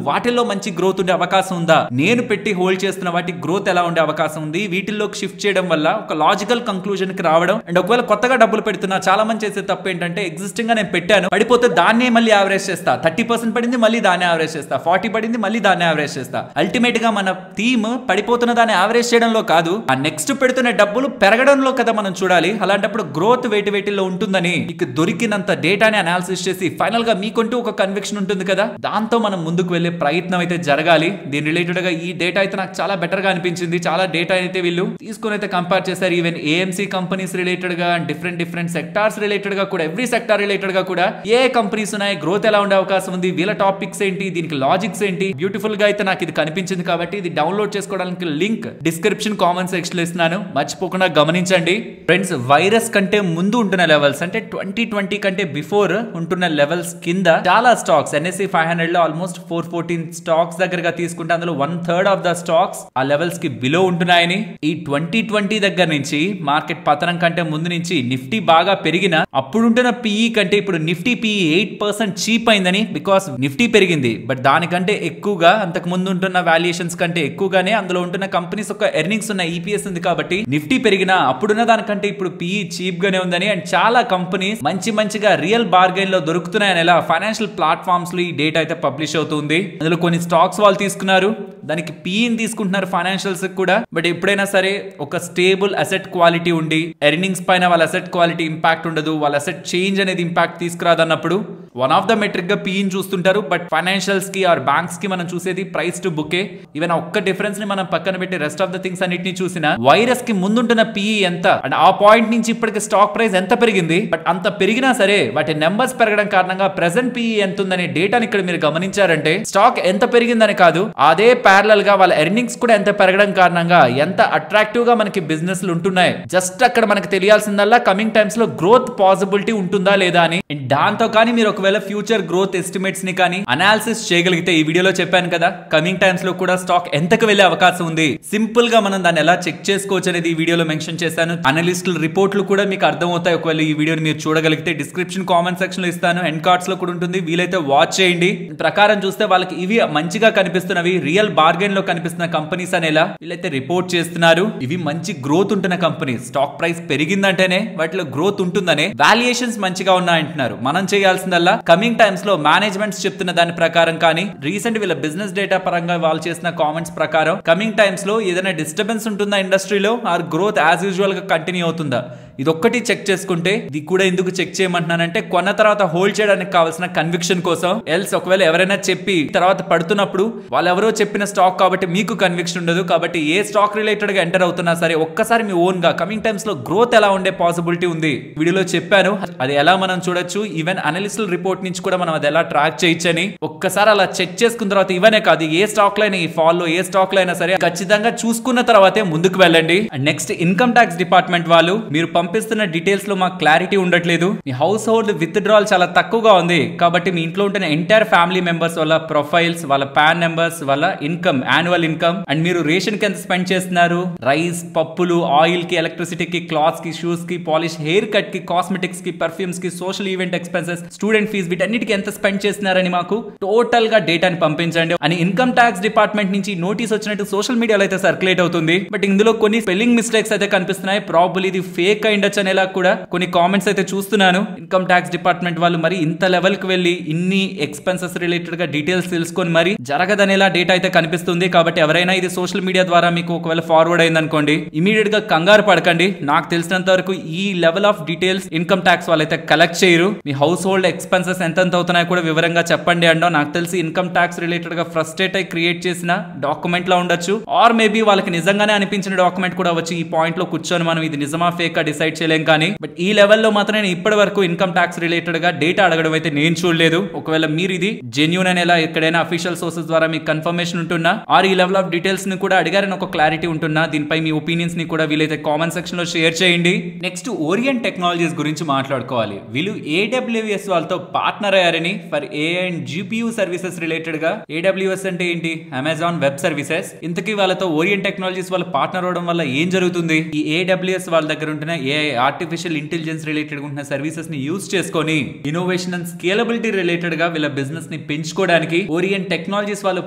వాటిల్లో మంచి గ్రోత్ ఉండే అవకాశం ఉందా, నేను పెట్టి హోల్డ్ చేస్తున్న వాటి గ్రోత్ ఎలా ఉండే అవకాశం ఉంది, వీటిల్లోకి షిఫ్ట్ చేయడం వల్ల ఒక లాజికల్ కంక్లూజన్ కి రావడం అండ్ ఒకవేళ కొత్తగా డబ్బులు పెడుతున్నా చాలా మంది చేసే తప్పు ఏంటంటే ఎగ్జిస్టింగ్ గా నేను పెట్టాను పడిపోతే దాన్నే మళ్ళీ యావరేజ్ చేస్తా, 30% పడింది మళ్ళీ దాన్ని యావరేజ్ చేస్తా, 40 పడింది మళ్ళీ దాన్ని యావరేజ్ చేస్తా. అల్టిమేట్ గా మన థీమ్ పడిపోతున్న దాన్ని యావరేజ్ చేయడంలో కాదు, ఆ నెక్స్ట్ పెడుతున్న డబ్బులు పెరగడంలో కదా మనం చూడాలి. అలాంటప్పుడు గ్రోత్ వేటిలో ఉంటుందని మీకు దొరికినంత డేటాని అనాలిసిస్ చేసి ఫైనల్ గా మీకంటూ ఒక కన్విక్షన్ ఉంటుంది కదా, దాంతో మనం ముందుకు వెళ్లే ప్రయత్నం అయితే జరగాలి. దీని రిలేటెడ్ గా ఈ డేటా అయితే నాకు చాలా బెటర్ గా అనిపించింది. చాలా డేటా అయితే వీళ్ళు తీసుకుని అయితే కంపేర్ చేశారు. ఈవెన్ ఏఎంసీ కంపెనీస్ రిలేటెడ్ గా డిఫరెంట్ సెక్టార్స్ రిలేటెడ్ గా కూడా ఎవ్రీ సెక్టార్ రిలేటెడ్ గా కూడా ఏ కంపెనీస్ ఉన్నాయి, గ్రోత్ ఎలా ఉండే అవకాశం ఉంది, వీళ్ళ టాపిక్స్ ఏంటి, దీనికి లాజిక్స్ ఏంటి, బ్యూటిఫుల్ గా అయితే నాకు ఇది కనిపించింది. కాబట్టి ఇది డౌన్లోడ్ చేసుకోవడానికి లింక్ డిస్క్రిప్షన్ కామెంట్ సెక్షన్ లో ఇస్తున్నాను, మర్చిపోకుండా గమనించండి. ఫ్రెండ్స్, వైరస్ కంటే ముందు ఉంటున్న లెవెల్స్ అంటే 2020 కంటే బిఫోర్ ఉంటున్న లెవెల్స్ కింద చాలా స్టాక్స్ NSE 500 లో ఆల్మోస్ట్ 414 స్టాక్స్ దగ్గరగా తీసుకుంటే అందులో 1/3 ఆఫ్ ద స్టాక్స్ ఆ లెవెల్స్ కి బిలో ఉంటున్నాయని. ఈ 2020 దగ్గర నుంచి మార్కెట్ పతనం కంటే ముందు నుంచి నిఫ్టీ బాగా పెరిగిన అప్పుడుంటున్న పిఈ కంటే ఇప్పుడు నిఫ్టీ పిఈ 8% చీప్ అయిందని. బికాస్ నిఫ్టీ పెరిగింది బట్ దానికంటే ఎక్కువగా అంతకు ముందు ఉంటున్న వాల్యుయేషన్స్ కంటే ఎక్కువగానే అందులో ఉంటున్న కంపెనీస్ ఒక ఎర్నింగ్స్ ఉన్న ఈపీఎస్ ఉంది. కాబట్టి నిఫ్టీ పెరిగినా అప్పుడున్న దానికంటే ఇప్పుడు పిఈ చీప్ గానే ఉందని అండ్ చాలా కంపెనీస్ మంచిగా రియల్ బార్గెన్ లో దొరుకుతున్నాయని ఎలా ఫైనాన్షియల్ ప్లాట్ఫామ్స్ లో ఈ డేటా అయితే పబ్లిష్ అవుతుంది. అందులో కొన్ని స్టాక్స్ వాళ్ళు తీసుకున్నారు, దానికి పిఈని తీసుకుంటున్నారు ఫైనాన్షియల్స్ కూడా. బట్ ఎప్పుడైనా సరే ఒక స్టేబుల్ అసెట్ క్వాలిటీ ఉండి ఎర్నింగ్స్ పైన వాళ్ళ అసెట్ క్వాలిటీ ఇంపాక్ట్ ఉండదు, వాళ్ళ అసెట్ చేంజ్ అనేది ఇంపాక్ట్ తీసుకురాదన్నప్పుడు వన్ ఆఫ్ ద మెట్రిక్ గా పిఈని చూస్తుంటారు. బట్ ఫైనాన్షియల్స్ కి ఆర్ బ్యాంక్స్ కి మనం చూసేది ప్రైస్ టు బుకే. ఈవెన్ ఒక్క డిఫరెన్స్ ని మనం పక్కన పెట్టి రెస్ట్ ఆఫ్ ద థింగ్స్ అన్నిటిని చూసినా వైరస్ కి ముందుంటున్న పిఈ ఎంత అండ్ ఆ పాయింట్ నుంచి ఇప్పటికి స్టాక్ ప్రైస్ ఎంత పెరిగింది. బట్ అంత పెరిగినా సరే వాటి నెంబర్స్ పెరగడం కారణంగా ప్రెసెంట్ పిఈ ఎంత ఉందనే డేటాని ఇక్కడ మీరు గమనించారంటే స్టాక్ ఎంత పెరిగిందని కాదు, అదే ప్యారలల్ గా వాళ్ళ ఎర్నింగ్స్ కూడా ఎంత పెరగడం కారణంగా ఎంత అట్రాక్టివ్ గా మనకి బిజినెస్లు ఉంటున్నాయి. జస్ట్ అక్కడ మనకి తెలియాల్సిందల్లా కమింగ్ టైమ్స్ లో గ్రోత్ పాసిబిలిటీ ఉంటుందా లేదా అని. దాంతో కానీ మీరు ఒకవేళ ఫ్యూచర్ గ్రోత్ ఎస్టిమేట్స్ ని కానీ అనాలిసిస్ చేయగలిగితే, ఈ వీడియోలో చెప్పాను కదా కమింగ్ టైమ్స్ లో కూడా స్టాక్ ఎంతకు వెళ్లే అవకాశం ఉంది, సింపుల్ గా మనం దాన్ని ఎలా చెక్ చేసుకోవచ్చు అనేది ఈ వీడియోలో మెన్షన్ చేశాను. అనలిస్టుల రిపోర్ట్లు కూడా మీకు అర్థమవుతాయి ఒకవేళ ఈ వీడియోని మీరు చూడగలిగితే. డిస్క్రిప్షన్ కామెంట్ సెక్షన్ లో ఇస్తాను, ఎండ్ కార్డ్స్ లో కూడా ఉంటుంది, వీలైతే వాచ్ చేయండి. ప్రకారం చూస్తే వాళ్ళకి ఇవి మంచిగా కనిపిస్తున్నవి, రియల్ బార్గెన్ లో కనిపిస్తున్న కంపెనీస్ అనేలా వీళ్ళైతే రిపోర్ట్ చేస్తున్నారు. ఇవి మంచి గ్రోత్ ఉంటున్న కంపెనీస్, స్టాక్ ప్రైస్ పెరిగిందంటేనే వాటిలో గ్రోత్ ఉంటుందనే, వాల్యుయేషన్స్ మంచిగా ఉన్నాయంటున్నారు. మనం చేయాల్సిందల్లా కమింగ్ టైమ్స్ లో మేనేజ్మెంట్స్ చెప్తున్న దాని ప్రకారం కానీ రీసెంట్ వీళ్ళ బిజినెస్ డేటా పరంగా వాళ్ళు చేసిన కామెంట్స్ ప్రకారం కమింగ్ టైమ్స్ లో ఏదైనా డిస్టర్బెన్స్ ఉంటుందా ఇండస్ట్రీలో, ఆర్ గ్రోత్ యాజ్ యూజువల్ గా కంటిన్యూ అవుతుందా, ఇదొక్కటి చెక్ చేసుకుంటే. ఇది కూడా ఎందుకు చెక్ చేయమంటున్నానంటే కొన్న తర్వాత హోల్డ్ చేయడానికి కావాల్సిన కన్విక్షన్ కోసం. ఎల్స్ ఒకవేళ ఎవరైనా చెప్పి తర్వాత పడుతున్నప్పుడు వాళ్ళు ఎవరో చెప్పిన స్టాక్ కాబట్టి మీకు కన్విక్షన్ ఉండదు. కాబట్టి ఏ స్టాక్ రిలేటెడ్ గా ఎంటర్ అవుతున్నా సరే ఒక్కసారి మీ ఓన్ గా కమింగ్ టైమ్స్ లో గ్రోత్ ఎలా ఉండే పాసిబిలిటీ ఉంది వీడియోలో చెప్పాను. అది ఎలా మనం చూడొచ్చు, ఈవెన్ అనలిస్టుల రిపోర్ట్ నుంచి కూడా మనం అది ఎలా ట్రాక్ చేయొచ్చని ఒక్కసారి అలా చెక్ చేసుకున్న తర్వాత, ఇవనే కాదు ఏ స్టాక్ లో అయినా, ఈ ఫాల్ లో ఏ స్టాక్ లో అయినా సరే ఖచ్చితంగా చూసుకున్న తర్వాతే ముందుకు వెళ్ళండి. And next income tax department వాళ్ళు మీరు పంపిస్తున్న డీటెయిల్స్ లో మాకు క్లారిటీ ఉండట్లేదు, మీ హౌస్ హోల్డ్ విత్ డ్రాల్ చాలా తక్కువగా ఉంది కాబట్టి మీ ఇంట్లో ఉంటున్న ఎంటైర్ ఫ్యామిలీ మెంబర్స్ వాళ్ళ ప్రొఫైల్స్, వాళ్ళ పాన్ నెంబర్స్, వాళ్ళ ఇన్కమ్, యాన్యువల్ ఇన్కమ్, అండ్ మీరు రేషన్ కి ఎంత స్పెండ్ చేస్తున్నారు, రైస్, పప్పులు, ఆయిల్ కి, ఎలక్ట్రిసిటీకి, క్లాత్స్ కి, షూస్ కి, పాలిష్, హెయిర్ కట్ కి, కాస్మెటిక్స్ కి, పర్ఫ్యూమ్స్ కి, social event expenses, student fees, వీటన్నిటికి ఎంత స్పెండ్ చేస్తున్నారని మాకు టోటల్ గా డేటాని పంపించండి అని ఇన్కమ్ ట్యాక్స్ డిపార్ట్మెంట్ నుంచి నోటీస్ వచ్చినట్టు సోషల్ మీడియాలో అయితే సర్క్యులేట్ అవుతుంది. బట్ ఇందులో కొన్ని స్పెల్లింగ్ మిస్టేక్స్ అయితే కనిపిస్తున్నాయి. ప్రాబబ్లీ ఇది ఫేక్ అయిండొచ్చు అనేలా కూడా కొన్ని కామెంట్స్ అయితే చూస్తున్నాను. ఇన్కమ్ ట్యాక్స్ డిపార్ట్మెంట్ వాళ్ళు మరి ఇంత లెవెల్ కి వెళ్లి ఇన్ని ఎక్స్పెన్సెస్ రిలేటెడ్ గా డీటెయిల్స్ తెలుసుకొని మరి జరగదనేలా డేటా అయితే కనిపిస్తుంది. కాబట్టి ఎవరైనా ఇది సోషల్ మీడియా ద్వారా మీకు ఒకవేళ ఫార్వర్డ్ అయింది అనుకోండి, ఇమీడియట్ గా కంగారు పడకండి. నాకు తెలిసినంత వరకు ఈ level of details income tax వాళ్ళైతే కలెక్ట్ చేయరు. మీ హౌస్ హోల్డ్ ఎక్స్పెన్సెస్ ఎంత అవుతున్నాయో కూడా వివరంగా చెప్పండి అండో. నాకు తెలిసి ఇన్కమ్ ట్యాక్స్ రిలేటెడ్ గా ఫ్రస్ట్రేట్ అయి క్రియేట్ చేసిన డాక్యుమెంట్ లా ఉండొచ్చు, ఆర్ మేబీ వాళ్ళకి నిజంగానే అనిపించిన డాక్యుమెంట్ కూడా వచ్చి ఈ పాయింట్ లో కూర్చొని మనం ఇది నిజమా ఫేక్ డిసైడ్ చేయలేం. కానీ బట్ ఈ లెవెల్లో మాత్రం నేను ఇప్పటి వరకు ఇన్కమ్ ట్యాక్స్ రిలేటెడ్ గా డేటా అడగడం అయితే నేను చూడలేదు. ఒకవేళ మీరు ఇది జెన్యూన్ అనేలా ఎక్కడైనా అఫీషియల్ సోర్సెస్ ద్వారా మీకు కన్ఫర్మేషన్ ఉంటున్నా, ఆర్ ఈ లెవెల్ ఆఫ్ డీటెయిల్స్ ని కూడా అడిగారని ఒక క్లారిటీ ఉంటున్నా, దీనిపై మీ ఒపీనియన్స్ ని కూడా వీలైతే కామెంట్ సెక్షన్ లో షేర్ చేయండి. నెక్స్ట్ ఓరియంట్ టెక్నాలజీస్ గురించి మాట్లాడుకోవాలి. వీళ్ళు AWS వాళ్ళతో పార్ట్నర్ అయ్యారని for AI and GPU services related గా. AWS అంటే ఏంటి? Amazon web services. ఇంతకీ వాళ్ళతో ఓరియంట్ టెక్నాలజీస్ వాళ్ళు పార్ట్నర్ అవడం వల్ల ఏం జరుగుతుంది? ఈ AWS వాళ్ళ దగ్గర ఉంటున్న AI ఆర్టిఫిషియల్ ఇంటెలిజెన్స్ రిలేటెడ్ ఉంటున్న సర్వీసెస్ ని యూజ్ చేసుకొని ఇన్నోవేషన్ అండ్ స్కేలబిలిటీ రిలేటెడ్ గా వీళ్ళ బిజినెస్ ని పెంచుకోవడానికి ఓరియంట్ టెక్నాలజీస్ వాళ్ళు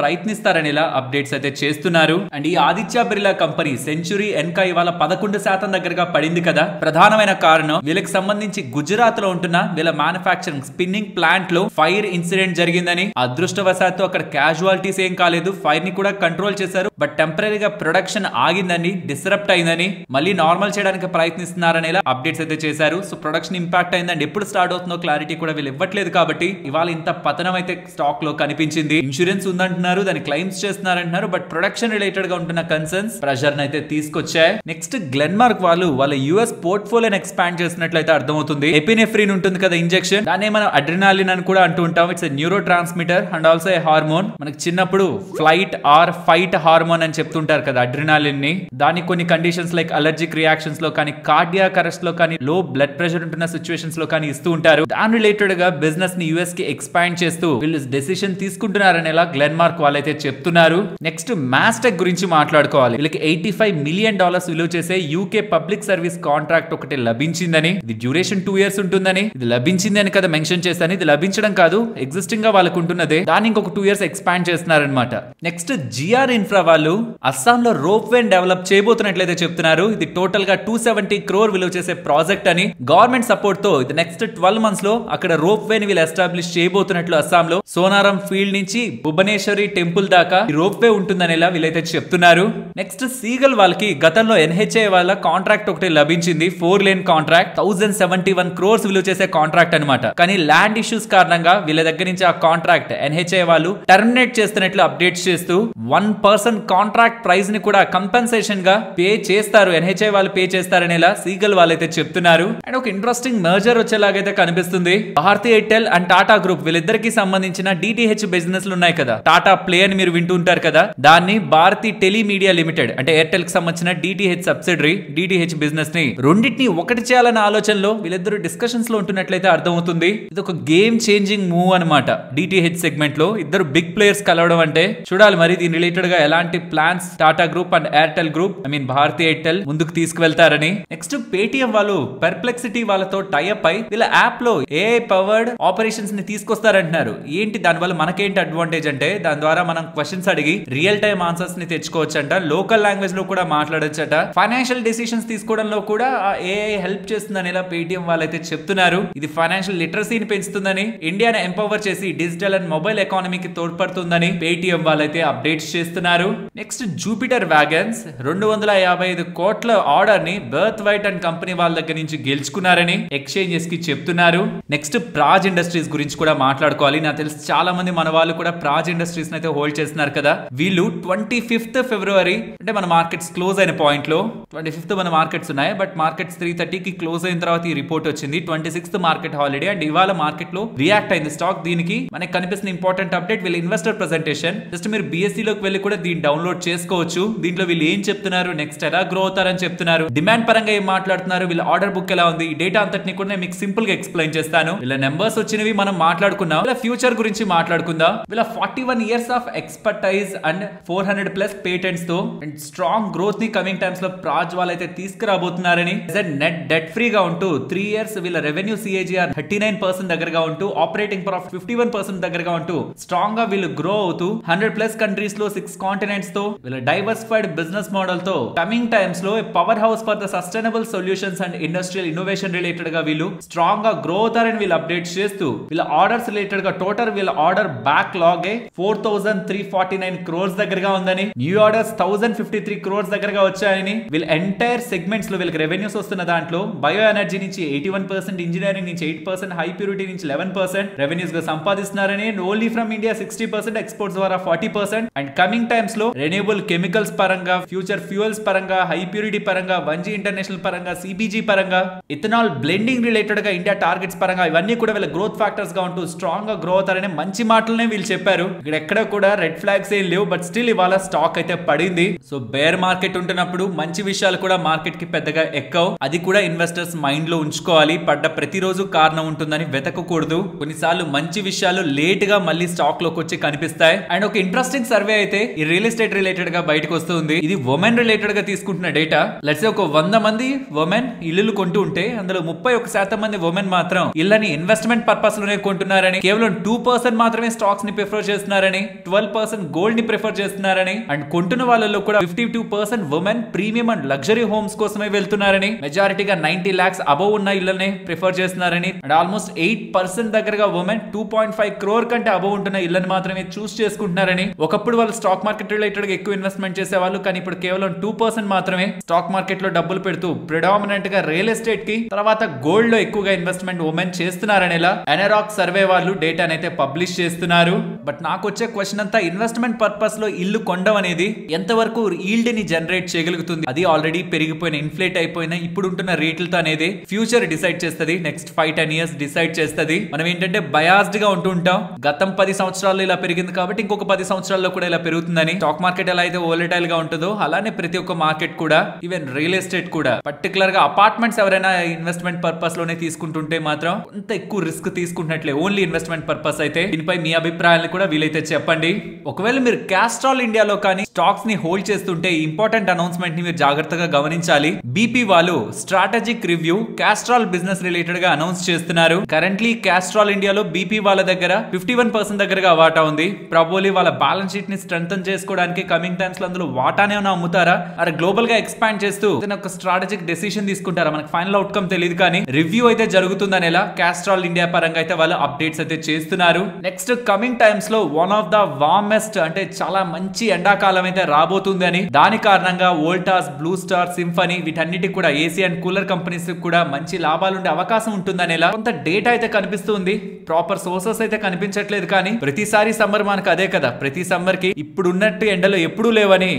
ప్రయత్నిస్తారని ఇలా అప్డేట్స్ అయితే చేస్తున్నారు. అండ్ ఈ ఆదిత్య బిర్లా కంపెనీ సెంచురీ ఎన్కా ఇవాళ 11% దగ్గరగా పడింది కదా. ప్రధానమైన కారణం వీళ్ళకి సంబంధించి గుజరాత్ లో ఉంటున్న వీళ్ళ మ్యానుఫ్యాక్చరింగ్ స్పిన్నింగ్ ప్లాంట్ లో ఫైర్ ఇన్సిడెంట్ జరిగిందని. అదృష్టవశాత్తు అక్కడ క్యాజువాలిటీస్ ఏం కాలేదు, ఫైర్ ని కూడా కంట్రోల్ చేశారు. బట్ టెంపరీగా ప్రొడక్షన్ ఆగిందని, డిస్రప్ట్ అయిందని, మళ్ళీ నార్మల్ చేయడానికి ప్రయత్నిస్తున్నారని ఇలా అప్డేట్స్ అయితే చేశారు. సో ప్రొడక్షన్ ఇంపాక్ట్ అయిందండి. ఎప్పుడు స్టార్ట్ అవుతుందో క్లారిటీ కూడా వీళ్ళు ఇవ్వట్లేదు. కాబట్టి ఇవాళ ఇంత పతనం అయితే స్టాక్ లో కనిపించింది. ఇన్సూరెన్స్ ఉందంటున్నారు, దాన్ని క్లెయిమ్స్ చేస్తున్నారంటున్నారు. బట్ ప్రొడక్షన్ రిలేటెడ్ గా ఉంటున్న కన్సర్న్స్ ప్రెషర్ అయితే తీసుకొచ్చాయి. నెక్స్ట్ గ్లెన్మార్క్ వాళ్ళు వాళ్ళ US పోర్ట్ఫోలియోని ఎక్స్పాండ్ చేసినట్లయితే అర్థమవుతుంది. ఎపినెఫ్రిన్ ఉంటుంది కదా ఇంజెక్షన్, దాన్ని మనం అడ్రినాలిన్ అని కూడా అంటూ ఉంటాం. It's a neuro transmitter and also a hormone. మనకి చిన్నప్పుడు ఫ్లైట్ ఆర్ ఫైట్ హార్మోన్ అని చెప్తుంటారు కదా అడ్రినాలిన్ ని. దానికి కొన్ని కండిషన్స్ లైక్ అలర్జిక్ రియాక్షన్స్ లో కానీ, కార్డియాక్ అరెస్ట్ లో కానీ, లో బ్లడ్ ప్రెషర్ ఉంటున్న సిచ్యువేషన్స్ లో కానీ ఇస్తూ ఉంటారు. దాని రిలేటెడ్ గా బిజినెస్ ని US కి ఎక్స్పాండ్ చేస్తూ వీళ్ళు డెసిషన్ తీసుకుంటున్నారనేలా గ్లెన్మార్క్ వాళ్ళైతే చెప్తున్నారు. నెక్స్ట్ మాస్టెక్ గురించి మాట్లాడుకోవాలి. వీళ్ళకి $85 మిలియన్ విలువ చేసే UK పబ్లిక్ సర్వీస్ కాంట్రాక్ట్ ఒకటి లభించిందని, ఇది డ్యూరేషన్ 2 years ఉంటుందని, ఇది లభించింది అని కదా మెన్షన్ చేస్తాను. ఇది లభించడం కాదు, ఎగ్జిస్టింగ్ గా వాళ్ళకు ఉంటున్నదే, దాన్ని ఇంకొక 2 years ఎక్స్పాండ్ చేస్తున్నారనమాట. నెక్స్ట్ GR ఇన్ఫ్రా వాళ్ళు అస్సాంలో రోప్ వే డెవలప్ చేయబోతున్నట్లయితే చెప్తున్నారు. ఇది టోటల్ గా 270 crore విలువ చేసే ప్రాజెక్ట్ అని. గవర్నమెంట్ సపోర్ట్ తో ఇది నెక్స్ట్ 12 months లో అక్కడ రోప్ వే ని వీళ్ళు ఎస్టాబ్లిష్ చేయబోతున్నట్లు అస్సాంలో సోనారం ఫీల్డ్ నుంచి భువనేశ్వరి టెంపుల్ దాకా ఈ రోప్ వే ఉంటుందనేలా వీళ్ళైతే చెప్తున్నారు. నెక్స్ట్ సీగల్ వాళ్ళకి గతంలో NHAI వాళ్ళ కాంట్రాక్ట్ ఒకటి లభించింది. 4 lane కాంట్రాక్ట్ 1071 crores విలువ చేసే కాంట్రాక్ట్ అనమాట. కానీ ల్యాండ్ ఇష్యూస్ కారణంగా వీళ్ళ దగ్గర నుంచి ఆ కాంట్రాక్ట్ NHAI వాళ్ళు టర్మినేట్ చేస్తున్నట్లు అప్డేట్స్ చేస్తూ 1% కాంట్రాక్ట్ ప్రైస్ ని కూడా కంపెన్సేషన్ గా పే చేస్తారు, NHAI వాళ్ళు పే చేస్తారనేలా సీగల్ ఈగల్ వాళ్ళైతే చెప్తున్నారు. అండ్ ఒక ఇంట్రెస్టింగ్ మర్జర్ వచ్చేలాగైతే కనిపిస్తుంది. భారతీ ఎయిర్టెల్ అండ్ టాటా గ్రూప్ వీళ్ళిద్దరికి సంబంధించిన డిటిహెచ్ బిజినెస్ లు ఉన్నాయి కదా, టాటా ప్లే అని మీరు వింటూ ఉంటారు కదా, దాన్ని భారతీ టెలిమీడియా లిమిటెడ్ అంటే ఎయిర్టెల్ కి సంబంధించిన డిటిహెచ్ సబ్సిడరీ డిటిహెచ్ బిజినెస్ ని రెండింటిని ఒకటి చేయాలన్న ఆలోచనలో వీళ్ళిద్దరు డిస్కషన్స్ లో ఉంటున్నట్లయితే అర్థమవుతుంది. ఇది ఒక గేమ్ చేంజింగ్ మూవ్ అనమాట. డిటిహెచ్ సెగ్మెంట్ లో ఇద్దరు బిగ్ ప్లేయర్స్ కలవడం అంటే చూడాలి మరి దీని రిలేటెడ్ గా ఎలాంటి plans Tata group and Airtel group Bharti Airtel ముందుకు తీసుకువెళ్తారని. నెక్స్ట్ పేటిఎం వాళ్ళు పెర్ప్లెక్సిటీ వాళ్ళతో టైఅప్ అయి వీళ్ళ యాప్ లో ఏఐ పవర్డ్ ఆపరేషన్స్ ని తీసుకొస్తారంటున్నారు. ఏంటి దానివల్ల మనకేంటి అడ్వాంటేజ్ అంటే దాని ద్వారా మనం క్వశ్చన్స్ అడిగి రియల్ టైమ్ ఆన్సర్స్ ని తెచ్చుకోవచ్చంట, లోకల్ లాంగ్వేజ్ లో కూడా మాట్లాడొచ్చట, ఫైనాన్షియల్ డెసిషన్స్ తీసుకోవడంలో కూడా ఏఐ హెల్ప్ చేస్తుందని ఇలా పేటిఎం వాళ్ళైతే చెప్తున్నారు. ఇది ఫైనాన్షియల్ లిటరసీని పెంచుతుందని, ఇండియాను ఎంపవర్ చేసి డిజిటల్ అండ్ మొబైల్ ఎకానమీకి తోడ్పడుతుందని పేటిఎం వాళ్ళైతే అప్డేట్స్ చేస్తున్నారు. నెక్స్ట్ జూపిటర్ వ్యాగన్స్ 255 కోట్ల ఆర్డర్ ని బర్త్ వైట్ అండ్ కంపెనీ వాళ్ళ దగ్గర నుంచి గెలుచుకున్నారని ఎక్స్చేంజెస్ కి చెప్తున్నారు. నెక్స్ట్ ప్రాజ్ ఇండస్ట్రీస్ గురించి కూడా మాట్లాడుకోవాలి. నాకు తెలిసి చాలా మంది మన వాళ్ళు కూడా ప్రాజ్ ఇండస్ట్రీస్ అయితే హోల్డ్ చేస్తున్నారు కదా. వీళ్ళు 25th ఫిబ్రవరి అంటే మన మార్కెట్స్ క్లోజ్ అయిన పాయింట్ లో 25th మన మార్కెట్స్ ఉన్నాయి, బట్ మార్కెట్స్ 3:30 కి క్లోజ్ అయిన తర్వాత ఈ రిపోర్ట్ వచ్చింది. 26th మార్కెట్ హాలిడే అండ్ ఇవాళ మార్కెట్ లో రియాక్ట్ అయింది స్టాక్. దీనికి మనకి కనిపిస్తున్న ఇంపార్టెంట్ అప్డేట్ వీళ్ళ ఇన్వెస్టర్ ప్రెజెంటేషన్. జస్ట్ మీరు బిఎస్సి లోకి వెళ్ళి కూడా దీన్ని డౌన్లోడ్ చేసుకోవచ్చు. దీంట్లో వీళ్ళు ఏం చెప్తున్నారు, నెక్స్ట్ ఎలా గ్రో అవుతారని చెప్తున్నారు, డిమాండ్ పరంగా ఏం మాట్లాడుతున్నారు, వీళ్ళ ఆర్డర్ బుక్ ఎలా ఉంది, ఈ డేటా అంతటిని కూడా మీకు సింపుల్ గా ఎక్స్ప్లెయిన్ చేస్తాను. వీళ్ళ నెంబర్స్ వచ్చినవి మనం మాట్లాడుకున్నాం. వీళ్ళ ఫ్యూచర్ గురించి మాట్లాడుకుందాం. వీళ్ళ 41 years of expertise and 400+ patents తో అండ్ స్ట్రాంగ్ గ్రోత్ ని కమింగ్ టైమ్స్ లో ప్రాజ్ వాళ్ళైతే తీసుకురాబోతున్నారని, నెట్ డెట్ ఫ్రీగా ఉంటూ 3 years వీళ్ళ రెవెన్యూ CAGR 39% దగ్గరగా ఉంటూ ఆపరేటింగ్ ప్రాఫిట్ 51% దగ్గరగా ఉంటూ స్ట్రాంగ్ గా వీళ్ళు గ్రో అవుతూ 100+ కంట్రీస్ లో 6 continents తో వీళ్ళ డైవర్సిఫైడ్ బిజినెస్ మోడల్ తో కమింగ్ టైమ్స్ లో power house for the sustainable solutions and industrial innovation related గా వీళ్ళు స్ట్రాంగ్ గా గ్రో అవుతారని వీళ్ళు అప్డేట్స్ చేస్తూ వీళ్ళ ఆర్డర్స్ రిలేటెడ్ గా టోటల్ వీళ్ళ ఆర్డర్ బ్యాక్ లాగ్ 4,349 crores దగ్గరగా ఉందని, న్యూ ఆర్డర్స్ 1,053 crores దగ్గరగా వచ్చాయని, వీళ్ళ ఎంటైర్ సెగ్మెంట్స్ లో వీళ్ళకి రెవెన్యూస్ వస్తున్న దాంట్లో బయో ఎనర్జీ నుంచి 81%, ఇంజనీరింగ్ నుంచి 8%, హై ప్యూరిటీ నుంచి 11% రెవెన్యూస్ గా సంపాదిస్తున్నారని, ఓన్లీ ఫ్రమ్ ఇండియా 60%, ఎక్స్పోర్ట్స్ ద్వారా 40%. అండ్ కమింగ్ టైమ్స్ లో రెన్యూబుల్ కెమికల్స్ పరంగా, ఫ్యూచర్ ఫ్యూయల్స్ పరంగా, హై ప్యూరిటీ పరంగా, 1G ఇంటర్నేషనల్ పరంగా, CBG పరంగా, ఇథనాల్ బ్లెండింగ్ రిలేటెడ్ గా ఇండియా టార్గెట్స్ పరంగా ఇవన్నీ కూడా వీళ్ళ గ్రోత్ ఫ్యాక్టర్స్ గా ఉంటూ స్ట్రాంగ్ గా గ్రో అవుతారనే మంచి మాటలనే వీళ్ళు చెప్పారు. ఇక్కడ ఎక్కడ కూడా రెడ్ ఫ్లాగ్స్ ఏం లేవు, బట్ స్టిల్ ఇవాళ స్టాక్ అయితే పడింది. సో బేర్ మార్కెట్ ఉంటున్నప్పుడు మంచి విషయాలు కూడా మార్కెట్ కి పెద్దగా ఎక్కవు. అది కూడా ఇన్వెస్టర్స్ మైండ్ లో ఉంచుకోవాలి. పడ్డ ప్రతిరోజు కారణం ఉంటుందని వెతకకూడదు. కొన్నిసార్లు మంచి విషయాలు లేట్ గా మళ్ళీ స్టాక్ లోకి వచ్చి కనిపిస్తాయి. అండ్ ఒక ఇంట్రెస్టింగ్ సర్వే అయితే ఈ రియల్ ఎస్టేట్ రిలేటెడ్ గా బయటకు వస్తుంది. ఇది ఉమెన్ రిలేటెడ్ గా తీసుకుంటున్న డేటా. లెట్స్ సే ఒక 100 మంది ఉమెన్ ఇల్లు కొంటూ ఉంటే అందులో 31% మంది ఉమెన్ మాత్రం ఇళ్ళని ఇన్వెస్ట్మెంట్ పర్పస్ లోనే కొంటున్నారని, కేవలం 2% మాత్రమే స్టాక్స్ ని ప్రిఫర్ చేస్తున్నారని, 12% గోల్డ్ ని ప్రిఫర్ చేస్తున్నారని, అండ్ కొంటున్న వాళ్ళలో కూడా 52% women premium and luxury homes కోసమే వెళ్తున్నారని, మెజారిటీగా 90 lakhs అబౌవ్ ఉన్న ఇళ్ళని ప్రిఫర్ చేస్తున్నారని, అండ్ ఆల్మోస్ట్ 8% దగ్గరగా ఉమెన్ 2.5 crore కంటే అబౌవ్ ఉంటున్న ఇళ్ళని మాత్రమే చూస్ చేసుకుంటున్నారని. ఒకప్పుడు వాళ్ళు స్టాక్ మార్కెట్ రిలేటెడ్ గా ఎక్కువ ఇన్వెస్ట్మెంట్ చేసేవాళ్ళు, కానీ ఇప్పుడు కేవలం 2% మాత్రమే స్టాక్ మార్కెట్ లో డబ్బులు పెడుతూ ప్రిడామినెంట్ గా రియల్ ఎస్టేట్ కి తర్వాత గోల్డ్ లో ఎక్కువగా ఇన్వెస్ట్మెంట్ ఉమెన్ చేస్తున్నారని ఇలా ఎనరాక్ సర్వే వాళ్ళు డేటా అయితే పబ్లిష్ చేస్తున్నారు. బట్ నాకు వచ్చే క్వశ్చన్ అంతా ఇన్వెస్ట్మెంట్ పర్పస్ లో ఇల్లు కొండం అనేది ఎంతవరకు ఈల్డ్ ని జనరేట్ చేయగలుగుతుంది? అది ఆల్రెడీ పెరిగిపోయిన ఇన్ఫ్లేట్ అయిపోయిన ఇప్పుడు ఉంటున్న రేట్లతో అనేది ఫ్యూచర్ డిసైడ్ చేస్తుంది. నెక్స్ట్ 5-10 years డిసైడ్ చేస్తుంది. మనం ఏంటంటే బయాస్డ్ గా ఉంటూ ఉంటాం. గతం 10 సంవత్సరాల్లో ఇలా పెరిగింది కాబట్టి ఇంకొక 10 సంవత్సరాల్లో కూడా ఇలా పెరుగుతుందని. స్టాక్ మార్కెట్ ఎలా అయితే వోలటైల్ గా ఉంటుందో అలానే ప్రతి ఒక్క మార్కెట్ కూడా, ఈవెన్ రియల్ ఎస్టేట్ కూడా, పర్టికులర్ గా అపార్ట్మెంట్స్ ఎవరైనా ఇన్వెస్ట్మెంట్ పర్పస్ లోనే తీసుకుంటుంటే మాత్రం కొంత ఎక్కువ రిస్క్ తీసుకుంటున్నట్లే ఓన్లీ ఇన్వెస్ట్మెంట్ పర్పస్ అయితే. దీనిపై మీ అభిప్రాయాలను కూడా వీలైతే చెప్పండి. ఒకవేళ మీరు క్యాస్ట్రాల్ ఇండియాలో కానీ స్టాక్స్ ని హోల్డ్ చేస్తుంటే ఇంపార్టెంట్ అనౌన్స్మెంట్ ని మీరు జాగ్రత్తగా గమనించాలి. బీపీ వాళ్ళు strategic review Castrol business related గా అనౌన్స్ చేస్తున్నారు. కరెంట్లీ క్యాస్ట్రాల్ ఇండియాలో బీపీ వాళ్ళ దగ్గర 51% దగ్గరగా వాటా ఉంది. ప్రాబబ్లీ వాళ్ళ బ్యాలెన్స్ షీట్ ని స్ట్రెంథన్ చేసుకోవడానికి కమింగ్ టైమ్స్ లో అందులో వాటానే అమ్ముతారా, అరే గ్లోబల్ గా ఎక్స్పాండ్ చేస్తూ ఒక స్ట్రాటజిక్ డెసిషన్ తీసుకుంటారా, మనకు ఫైనల్ అవుట్కమ్ తెలియదు. కానీ రివ్యూ అయితే జరుగుతుందని ఎలా క్యాస్ట్రాల్ ఇండియా పరంగా అయితే వాళ్ళు అప్డేట్స్ అయితే చేస్తున్నారు. నెక్స్ట్ కమింగ్ టైమ్స్ లో వన్ ఆఫ్ ద వార్మెస్ట్ అంటే చాలా మంచి ఎండాకాలం అయితే రాబోతుంది అని, దాని కారణంగా వోల్టాస్, బ్లూ స్టార్, సింఫనీ వీటన్నిటికి కూడా ఏసీ అండ్ కూలర్ కంపెనీస్ కూడా మంచి లాభాలు ఉండే అవకాశం ఉంటుందని ఎలా కొంత డేటా అయితే కనిపిస్తుంది. ప్రాపర్ సోర్సెస్ అయితే కనిపించట్లేదు. కానీ ప్రతిసారి సమ్మర్ మనకు అదే కదా, ప్రతి సమ్మర్ కి ఇప్పుడు ఉన్నట్టు ఎండలు ఎప్పుడూ లేవని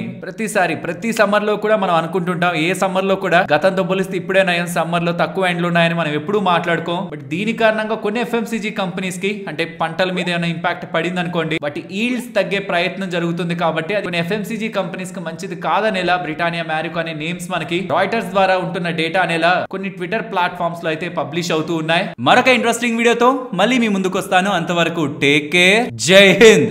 ప్రతి సమ్మర్ లో కూడా మనం అనుకుంటుంటాం. ఏ సమ్మర్ లో కూడా గత గతంతో పోలిస్తే ఇప్పుడే నయం, సమ్మర్ లో తక్కువ ఎండలు ఉన్నాయని మనం ఎప్పుడూ మాట్లాడుకోం. బట్ దీని కారణంగా కొన్ని FMCG కంపెనీస్ కి అంటే పంటల మీద ఏమైనా ఇంపాక్ట్ పడింది అనుకోండి, బట్ ఈల్డ్స్ తగ్గే ప్రయత్నం జరుగుతుంది. కాబట్టి అది కొన్ని FMCG కంపెనీస్ కి మంచిది కాదనేలా బ్రిటానియా, మ్యారికో అనే నేమ్స్ మనకి రాయిటర్స్ ద్వారా ఉంటున్న డేటా అనేలా కొన్ని ట్విట్టర్ ప్లాట్ఫామ్స్ లో అయితే పబ్లిష్ అవుతూ ఉన్నాయి. మరొక ఇంట్రెస్టింగ్ వీడియోతో మళ్ళీ మీ ముందుకు వస్తాను. అంతవరకు టేక్ కేర్, జై హింద్.